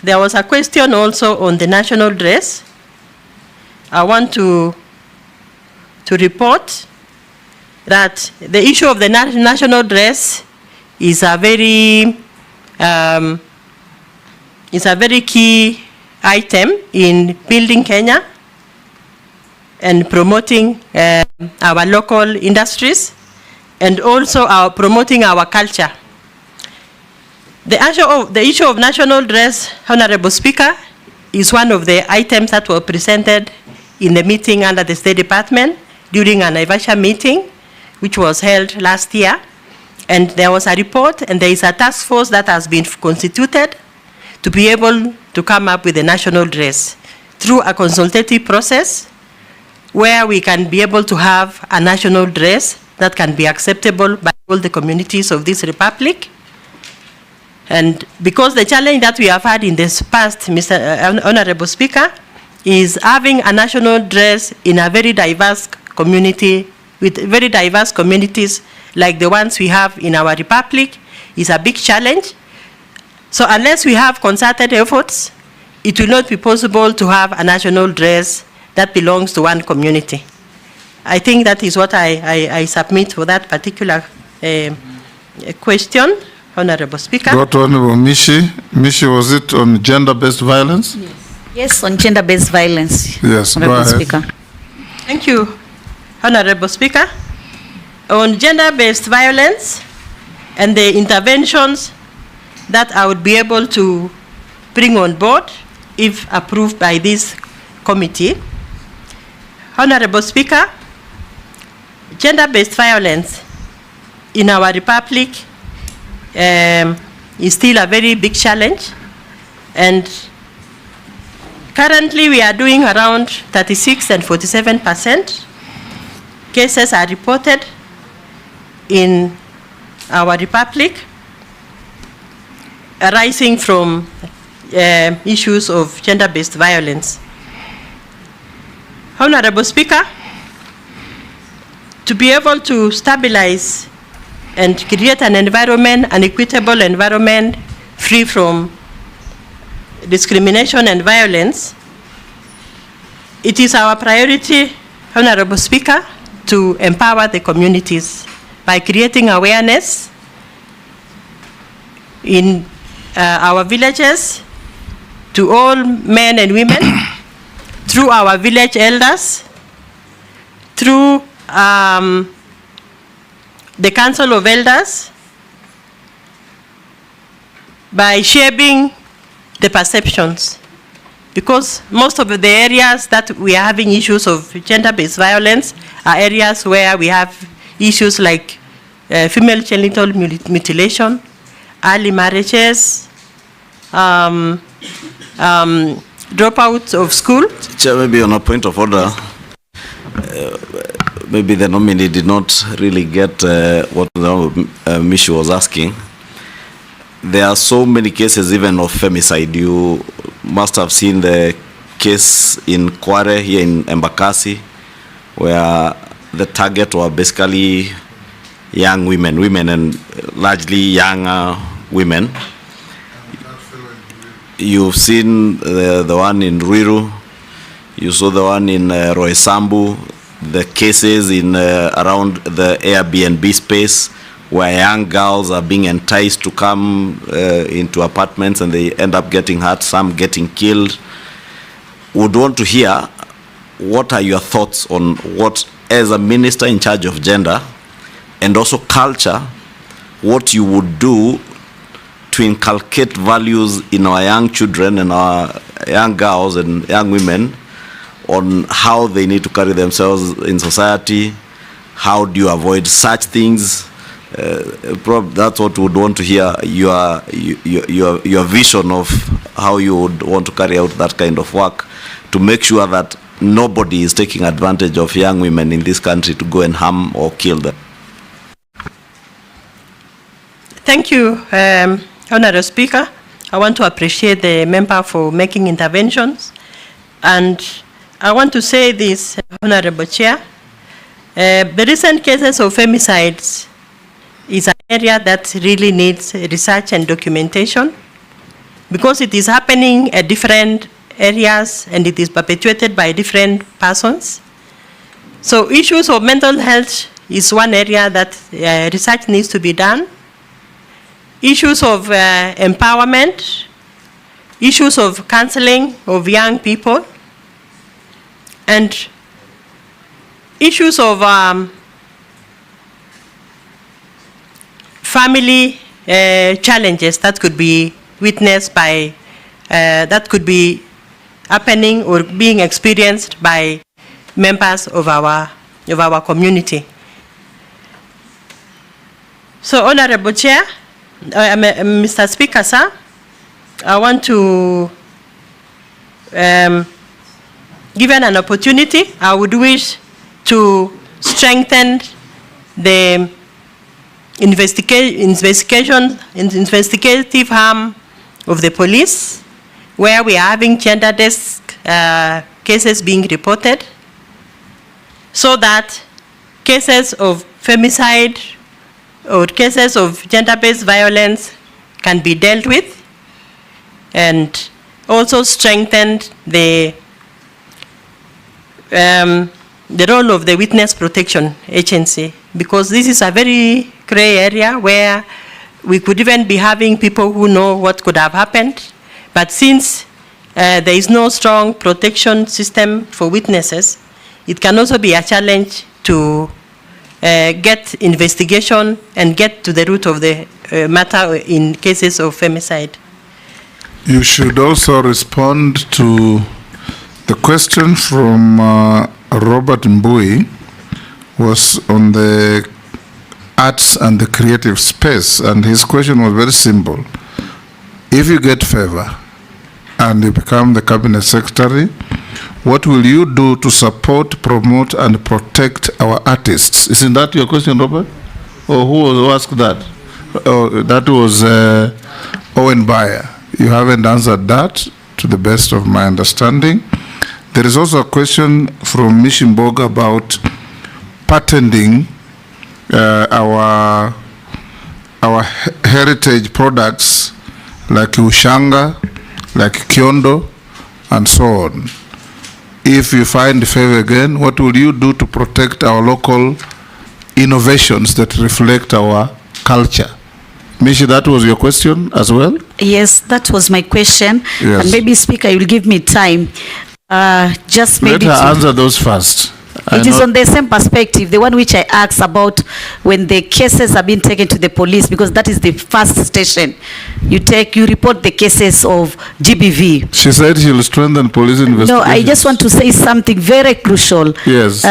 there was a question also on the national dress. I want to report that the issue of the national dress is a very key item in building Kenya and promoting our local industries and also promoting our culture. The issue of national dress, Honorable Speaker, is one of the items that were presented in the meeting under the State Department during an Naivasha meeting, which was held last year. And there was a report, and there is a task force that has been constituted to be able to come up with a national dress through a consultative process where we can be able to have a national dress that can be acceptable by all the communities of this republic. And because the challenge that we have had in this past, Mr. Honorable Speaker, is having a national dress in a very diverse community, with very diverse communities like the ones we have in our republic, is a big challenge. So unless we have concerted efforts, it will not be possible to have a national dress that belongs to one community. I think that is what I submit for that particular question, Honorable Speaker. Go to Honorable Mishi. Mishi, was it on gender-based violence? Yes. Yes, on gender-based violence. Yes, Honorable go ahead. Speaker. Thank you, Honorable Speaker. On gender-based violence and the interventions that I would be able to bring on board if approved by this committee. Honorable Speaker, gender-based violence in our republic is still a very big challenge, and currently we are doing around 36 and 47% cases are reported in our republic arising from issues of gender-based violence. Honorable Speaker, to be able to stabilize and create an environment, an equitable environment free from discrimination and violence, it is our priority, Honorable Speaker, to empower the communities by creating awareness in our villages to all men and women through our village elders, through the Council of Elders, by shaping the perceptions. Because most of the areas that we are having issues of gender-based violence are areas where we have issues like female genital mutilation, early marriages, dropouts of school. Chair, maybe on a point of order, maybe the nominee did not really get what the Mishi was asking. There are so many cases even of femicide. You must have seen the case in Kware here in Embakasi, where the target were basically young women and largely younger women. You've seen the one in Ruiru, you saw the one in Roysambu, the cases in around the Airbnb space where young girls are being enticed to come into apartments and they end up getting hurt, some getting killed. Would want to hear what are your thoughts on what, as a minister in charge of gender and also culture, what you would do to inculcate values in our young children and our young girls and young women on how they need to carry themselves in society. How do you avoid such things? That's what we would want to hear, your vision of how you would want to carry out that kind of work to make sure that nobody is taking advantage of young women in this country to go and harm or kill them. Thank you, Honourable Speaker. I want to appreciate the member for making interventions. And I want to say this, Honourable Chair. The recent cases of femicides is an area that really needs research and documentation because it is happening at different areas and it is perpetuated by different persons. So issues of mental health is one area that research needs to be done. Issues of empowerment, issues of counseling of young people, and issues of family challenges that could be witnessed by, that could be happening or being experienced by members of our community. So, Honourable Chair, Mr. Speaker, sir, I want to, given an opportunity, I would wish to strengthen the investigative arm of the police, where we are having gender desk cases being reported, so that cases of femicide or cases of gender-based violence can be dealt with, and also strengthen the role of the Witness Protection Agency, because this is a very gray area where we could even be having people who know what could have happened, but since there is no strong protection system for witnesses, it can also be a challenge to get investigation and get to the root of the matter in cases of femicide. You should also respond to the question from Robert Mbui was on the arts and the creative space, and his question was very simple. If you get favor and you become the cabinet secretary, what will you do to support, promote, and protect our artists? Isn't that your question, Robert? Or who asked that? Oh, that was Owen Bayer. You haven't answered that, to the best of my understanding. There is also a question from Mishimboga about patenting our heritage products like ushanga, like kiondo, and so on. If you find favor again, what will you do to protect our local innovations that reflect our culture? Mishi, that was your question as well? Yes, that was my question. Yes. And maybe, Speaker, you'll give me time. Just maybe let her answer those first, It is on the same perspective, the one which I asked about when the cases have been taken to the police, because that is the first station. You report the cases of GBV. She said she will strengthen police investigations. No, I just want to say something very crucial. Yes.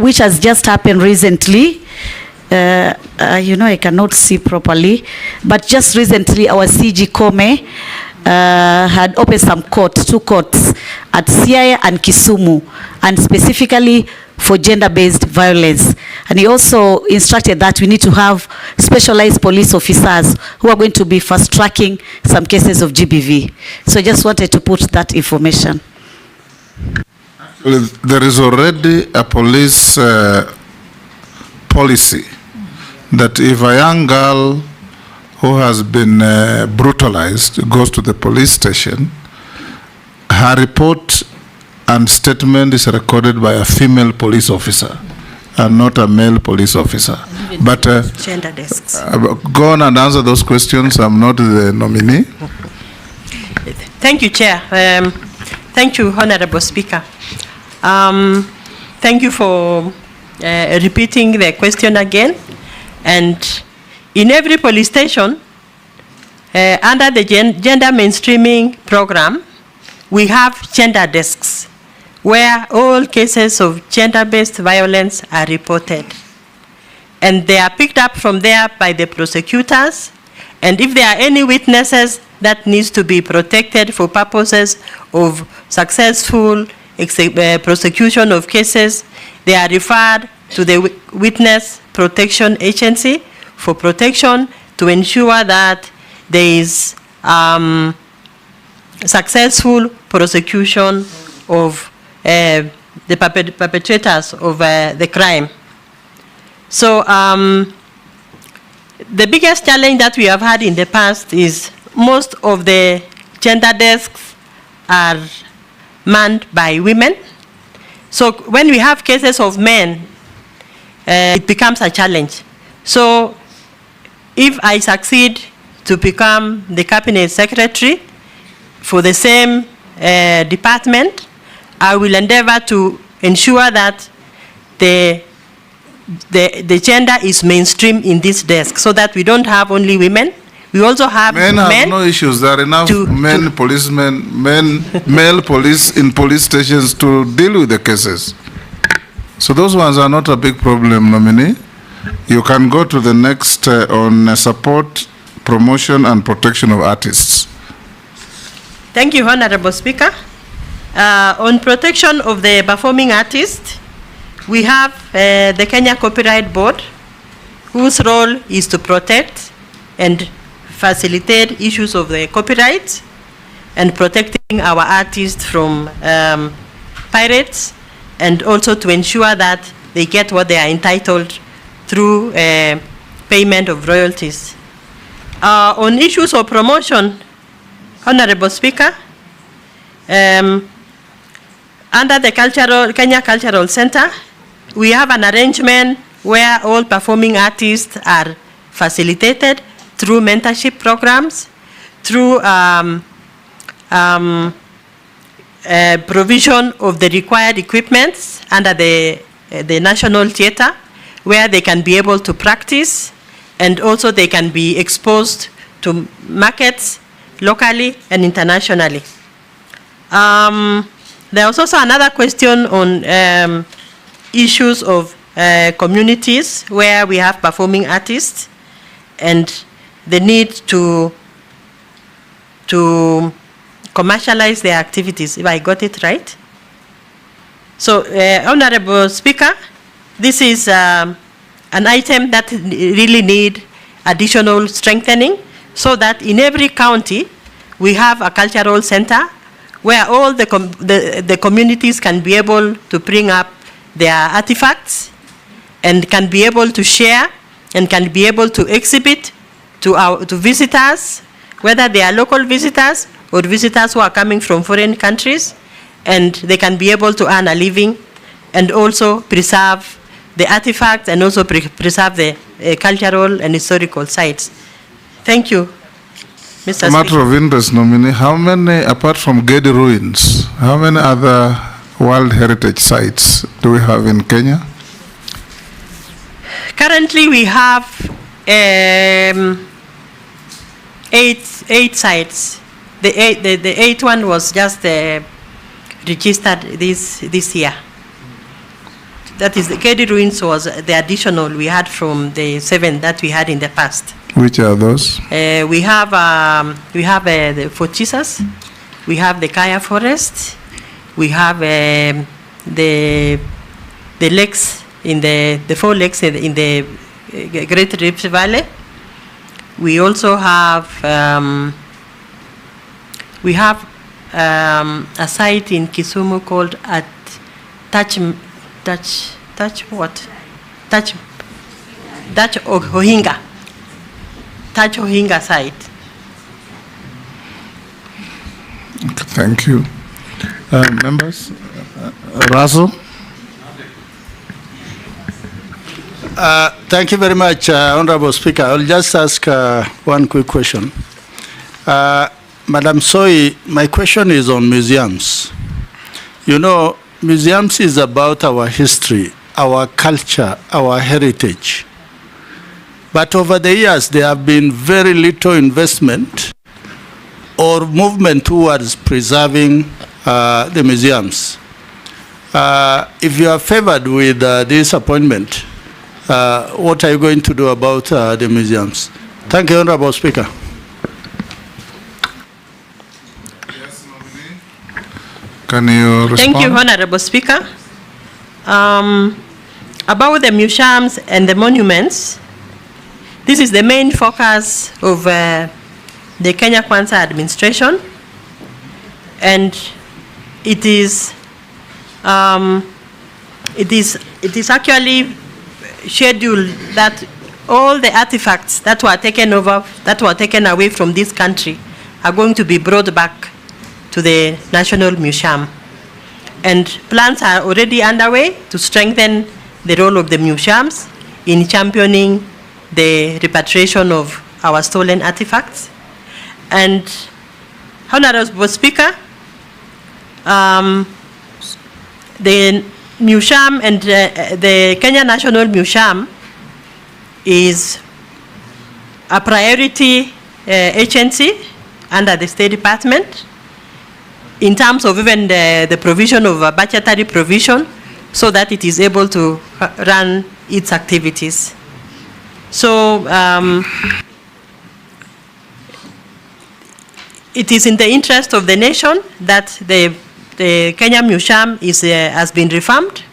Which has just happened recently. I cannot see properly, but just recently our CG Kome had opened two courts at Siaya and Kisumu, and specifically for gender-based violence. And he also instructed that we need to have specialized police officers who are going to be fast-tracking some cases of GBV. So I just wanted to put that information. There is already a police policy that if a young girl who has been brutalized goes to the police station, her report and statement is recorded by a female police officer and not a male police officer. But gender desks. Go on and answer those questions. I'm not the nominee. Thank you, Chair. Thank you, Honorable Speaker. Thank you for repeating the question again. And in every police station, under the gender mainstreaming program, we have gender desks where all cases of gender-based violence are reported. And they are picked up from there by the prosecutors. And if there are any witnesses that needs to be protected for purposes of successful prosecution of cases, they are referred to the Witness Protection Agency for protection to ensure that there is successful prosecution of the perpetrators of the crime. So the biggest challenge that we have had in the past is most of the gender desks are manned by women. So when we have cases of men, it becomes a challenge. So if I succeed to become the cabinet secretary for the same department, I will endeavor to ensure that the gender is mainstream in this desk, so that we don't have only women. We also have men. Have no issues. There are enough male police in police stations to deal with the cases. So those ones are not a big problem, nominee. You can go to the next on support, promotion, and protection of artists. Thank you, Honorable Speaker. On protection of the performing artist, we have the Kenya Copyright Board, whose role is to protect and facilitate issues of the copyright and protecting our artists from pirates, and also to ensure that they get what they are entitled through payment of royalties. On issues of promotion, Honorable Speaker, under the Kenya Cultural Center, we have an arrangement where all performing artists are facilitated through mentorship programs, through provision of the required equipments under the National Theatre, where they can be able to practice, and also they can be exposed to markets locally and internationally. There was also another question on issues of communities where we have performing artists and the need to commercialize their activities, if I got it right. So, Honorable Speaker, this is an item that really need additional strengthening, so that in every county we have a cultural center where all the communities can be able to bring up their artifacts and can be able to share and can be able to exhibit to visitors, whether they are local visitors or visitors who are coming from foreign countries, and they can be able to earn a living and also preserve the artifacts and also preserve the cultural and historical sites. Thank you, Mr. A matter of interest, nominee, how many, apart from Gedi ruins, how many other World Heritage Sites do we have in Kenya? Currently, we have 8 sites. The eighth one was just registered this year. That is, the Kedi ruins was the additional we had from the 7 that we had in the past. Which are those? We have the Fort Jesus, we have the Kaya Forest, we have the lakes in the 4 lakes in the Great Rift Valley. We also have a site in Kisumu called at Touch Ohinga. Touch Ohinga site. Thank you. Members? Russell? Thank you very much, Honorable Speaker. I'll just ask one quick question. Madam Soy, my question is on museums. You know, museums is about our history, our culture, our heritage. But over the years, there have been very little investment or movement towards preserving the museums. If you are favored with this appointment, what are you going to do about the museums? Thank you, Honorable Speaker. Can you respond? Thank you, Honorable Speaker. About the museums and the monuments, this is the main focus of the Kenya Kwanza administration, and it is actually scheduled that all the artifacts that were taken away from this country are going to be brought back to the National Museum. And plans are already underway to strengthen the role of the museums in championing the repatriation of our stolen artifacts. And Honorable Speaker, the museum and the Kenya National Museum is a priority agency under the State Department in terms of even the provision of a budgetary provision so that it is able to run its activities. So it is in the interest of the nation that the Kenya Museum has been reformed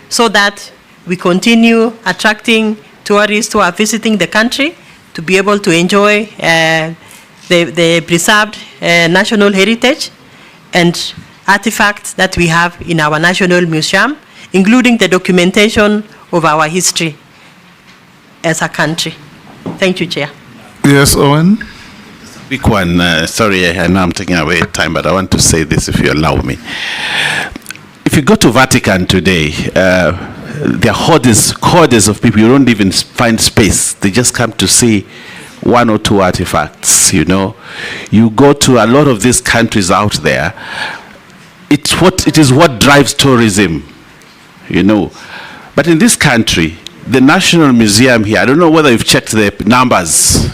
so that we continue attracting tourists who are visiting the country to be able to enjoy the preserved national heritage and artifacts that we have in our National Museum, including the documentation of our history as a country. Thank you, Chair. Yes, Owen? Quick one. Sorry, I know I'm taking away time, but I want to say this if you allow me. If you go to Vatican today, there are hordes of people. You don't even find space. They just come to see 1 or 2 artifacts, you know. You go to a lot of these countries out there, it is what drives tourism, you know. But in this country, the National Museum here, I don't know whether you've checked the numbers.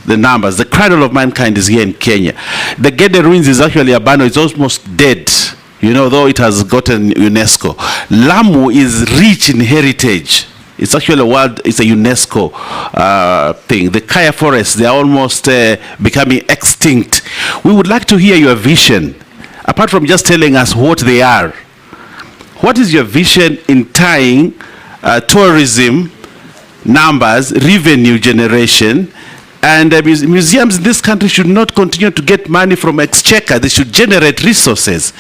The cradle of mankind is here in Kenya. The Gede ruins is actually abandoned. It's almost dead, you know, though it has gotten UNESCO. Lamu is rich in heritage. It's actually it's a UNESCO thing. The Kaya forests, they're almost becoming extinct. We would like to hear your vision, apart from just telling us what they are. What is your vision in tying tourism, numbers, revenue generation, and museums in this country should not continue to get money from exchequer. They should generate resources.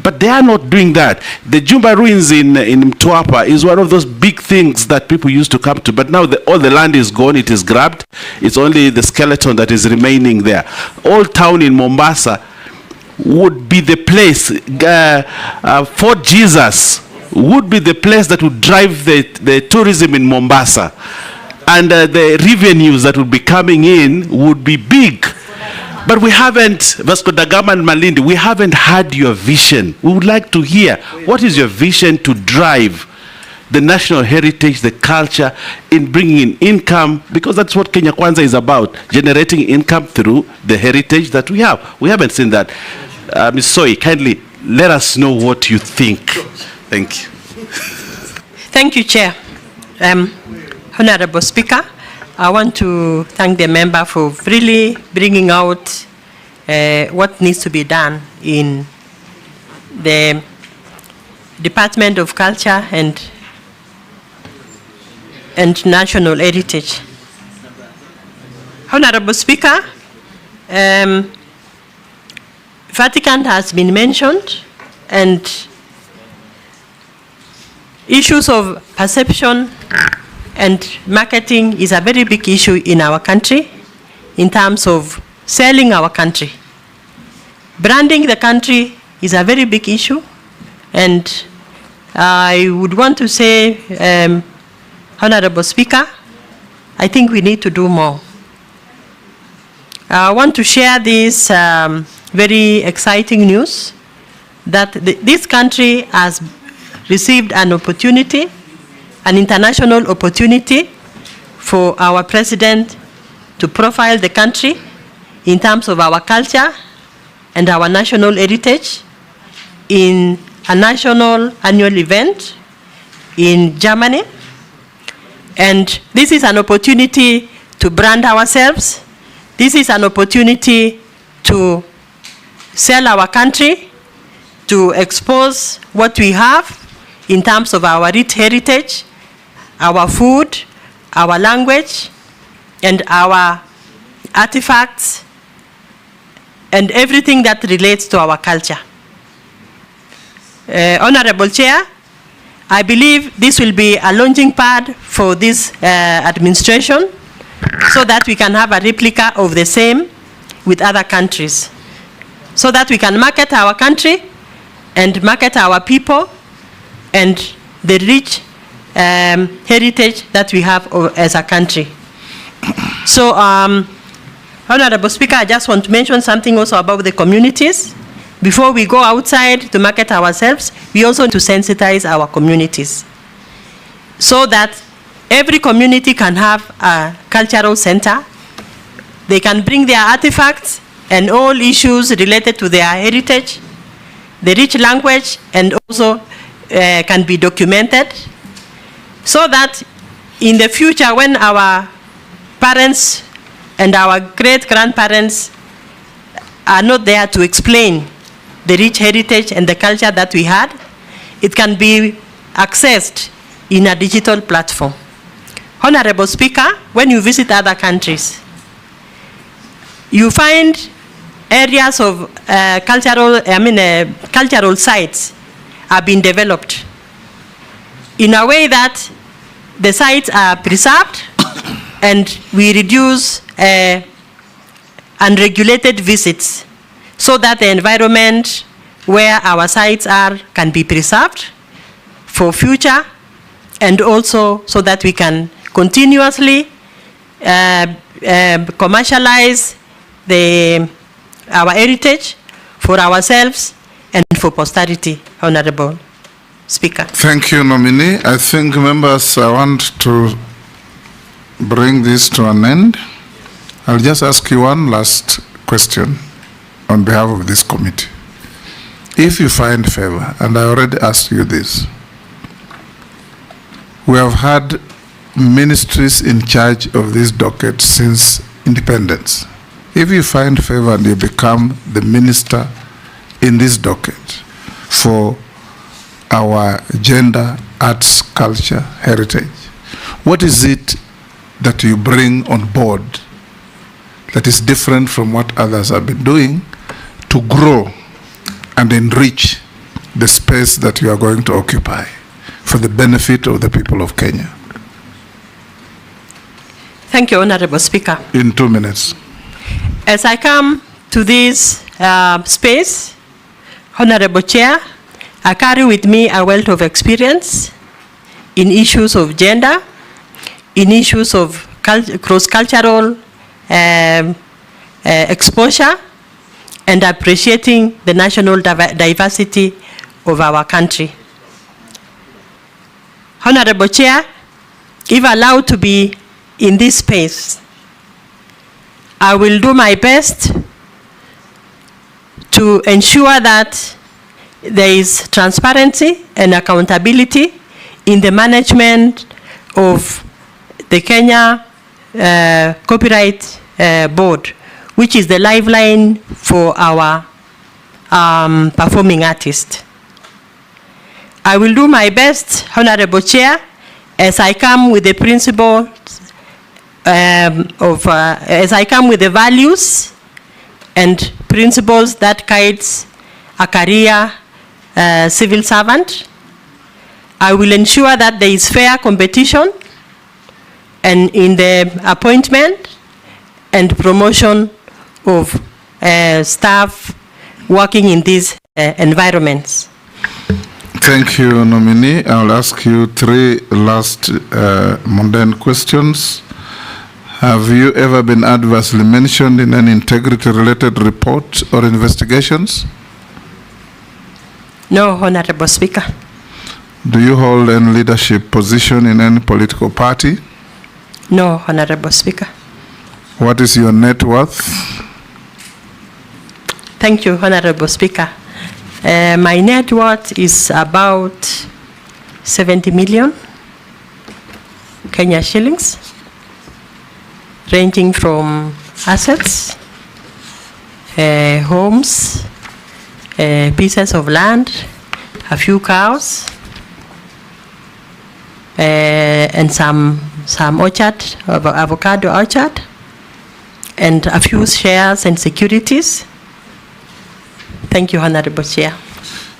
But they are not doing that. The Jumba ruins in Mtwapa is one of those big things that people used to come to. But now all the land is gone. It is grabbed. It's only the skeleton that is remaining there. Old Town in Mombasa would be the place. Fort Jesus would be the place that would drive the tourism in Mombasa. And the revenues that would be coming in would be big. But we haven't, Vasco da Gama and Malindi, we haven't had your vision. We would like to hear, what is your vision to drive the national heritage, the culture, in bringing in income, because that's what Kenya Kwanza is about, generating income through the heritage that we have. We haven't seen that. Ms. Soy, kindly let us know what you think. Thank you. Thank you, Chair. Honorable Speaker, I want to thank the member for really bringing out what needs to be done in the Department of Culture and National Heritage. Honorable Speaker, Vatican has been mentioned, and issues of perception and marketing is a very big issue in our country in terms of selling our country. Branding the country is a very big issue, and I would want to say, Honorable Speaker, I think we need to do more. I want to share this very exciting news that this country has received an opportunity, an international opportunity for our president to profile the country in terms of our culture and our national heritage in a national annual event in Germany. And this is an opportunity to brand ourselves. This is an opportunity to sell our country, to expose what we have in terms of our rich heritage, our food, our language, and our artifacts, and everything that relates to our culture. Honorable Chair, I believe this will be a launching pad for this administration so that we can have a replica of the same with other countries, so that we can market our country and market our people and the rich heritage that we have as a country. So, Honorable Speaker, I just want to mention something also about the communities. Before we go outside to market ourselves, we also need to sensitize our communities so that every community can have a cultural center. They can bring their artifacts and all issues related to their heritage, the rich language, and also can be documented, so that in the future when our parents and our great-grandparents are not there to explain the rich heritage and the culture that we had, it can be accessed in a digital platform. Honorable Speaker, when you visit other countries, you find areas of cultural sites are being developed in a way that the sites are preserved and we reduce unregulated visits, so that the environment where our sites are can be preserved for future, and also so that we can continuously commercialize our heritage for ourselves and for posterity, Honorable Speaker. Thank you, Nominee. I think, members, I want to bring this to an end. I'll just ask you one last question on behalf of this committee. If you find favor, and I already asked you this, we have had ministries in charge of this docket since independence. If you find favor and you become the minister in this docket for our gender, arts, culture, heritage, what is it that you bring on board that is different from what others have been doing to grow and enrich the space that you are going to occupy for the benefit of the people of Kenya? Thank you, Honorable Speaker. In 2 minutes. As I come to this space, Honorable Chair, I carry with me a wealth of experience in issues of gender, in issues of cross-cultural exposure and appreciating the national diversity of our country. Honorable Chair, if allowed to be in this space, I will do my best to ensure that there is transparency and accountability in the management of the Kenya Copyright Board, which is the lifeline for our performing artists. I will do my best, Honorable Chair, as I come with the principles as I come with the values and principles that guides a career civil servant. I will ensure that there is fair competition and in the appointment and promotion of staff working in these environments. Thank you, nominee. I'll ask you 3 last mundane questions. Have you ever been adversely mentioned in any integrity-related report or investigations? No, Honorable Speaker. Do you hold any leadership position in any political party? No, Honorable Speaker. What is your net worth? Thank you, Honorable Speaker. My net worth is about 70 million Kenya shillings, ranging from assets, homes, pieces of land, a few cows, and some orchard, avocado orchard, and a few shares and securities. Thank you, Honorable Chair.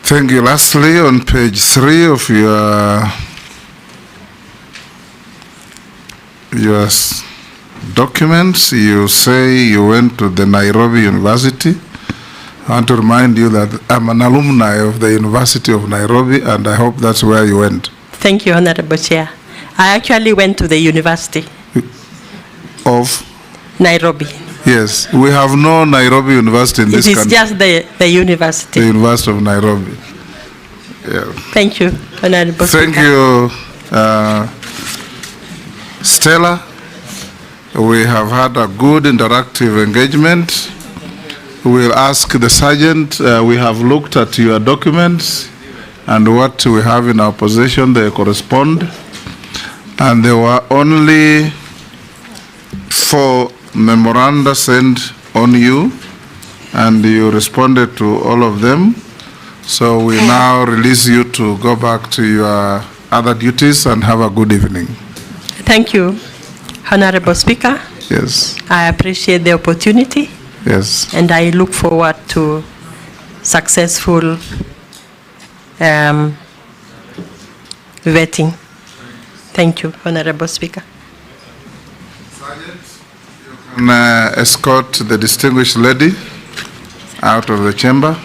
Thank you. Lastly, on page 3 of your documents, you say you went to the Nairobi University. I want to remind you that I'm an alumni of the University of Nairobi, and I hope that's where you went. Thank you, Honorable Chair. I actually went to the University of Nairobi. Yes, we have no Nairobi University in this country. It is just the university. The University of Nairobi. Yeah. Thank you, Honorable Thank Speaker. you, Stella. We have had a good interactive engagement. We'll ask the Sergeant, we have looked at your documents and what we have in our possession, they correspond. And there were only 4 memoranda sent on you, and you responded to all of them. So we now release you to go back to your other duties and have a good evening. Thank you, Honorable Speaker. Yes. I appreciate the opportunity. Yes. And I look forward to successful vetting. Thank you, Honorable Speaker. And escort the distinguished lady out of the chamber.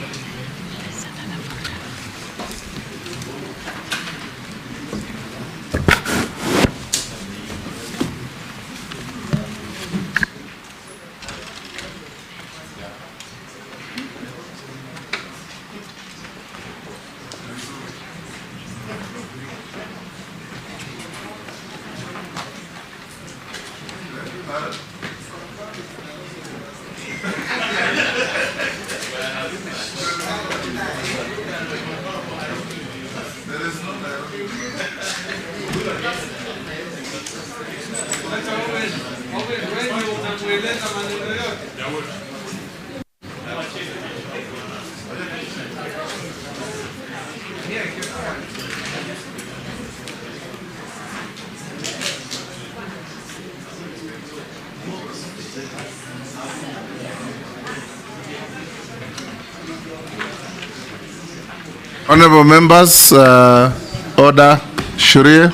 Honorable members, order. Shuria,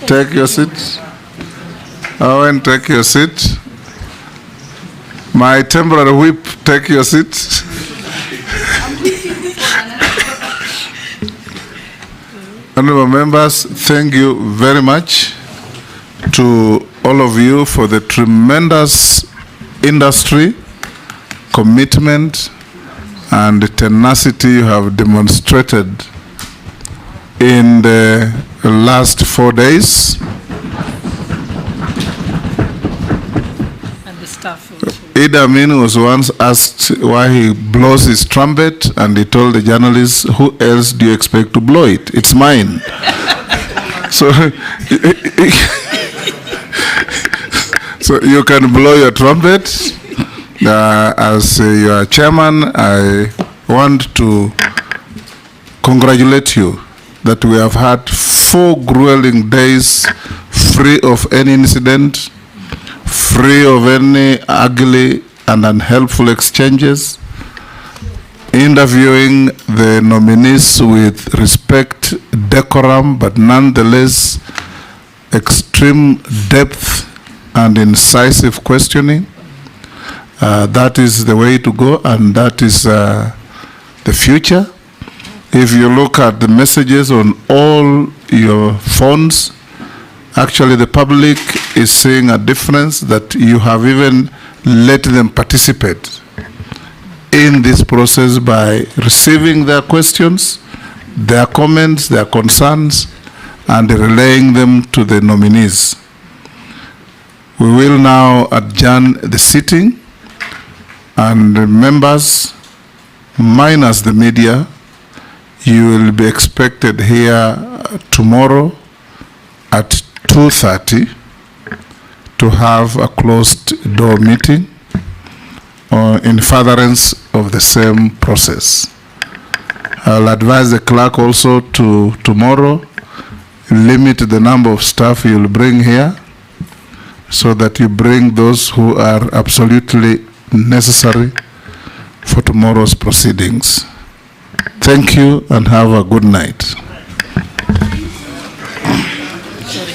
take your seat. Owen, take your seat. My temporary whip, take your seat. Honorable members, thank you very much to all of you for the tremendous industry commitment and the tenacity you have demonstrated in the last 4 days. And the staff. Idi Amin was once asked why he blows his trumpet, and he told the journalists, who else do you expect to blow it? It's mine. So, so you can blow your trumpet. As your chairman, I want to congratulate you that we have had 4 grueling days free of any incident, free of any ugly and unhelpful exchanges, interviewing the nominees with respect, decorum, but nonetheless extreme depth and incisive questioning. That is the way to go, and that is the future. If you look at the messages on all your phones, actually the public is seeing a difference, that you have even let them participate in this process by receiving their questions, their comments, their concerns, and relaying them to the nominees. We will now adjourn the sitting, and the members, minus the media, you will be expected here tomorrow at 2:30 to have a closed door meeting in furtherance of the same process. I'll advise the clerk also to tomorrow limit the number of staff you'll bring here, so that you bring those who are absolutely necessary for tomorrow's proceedings. Thank you and have a good night. Sorry.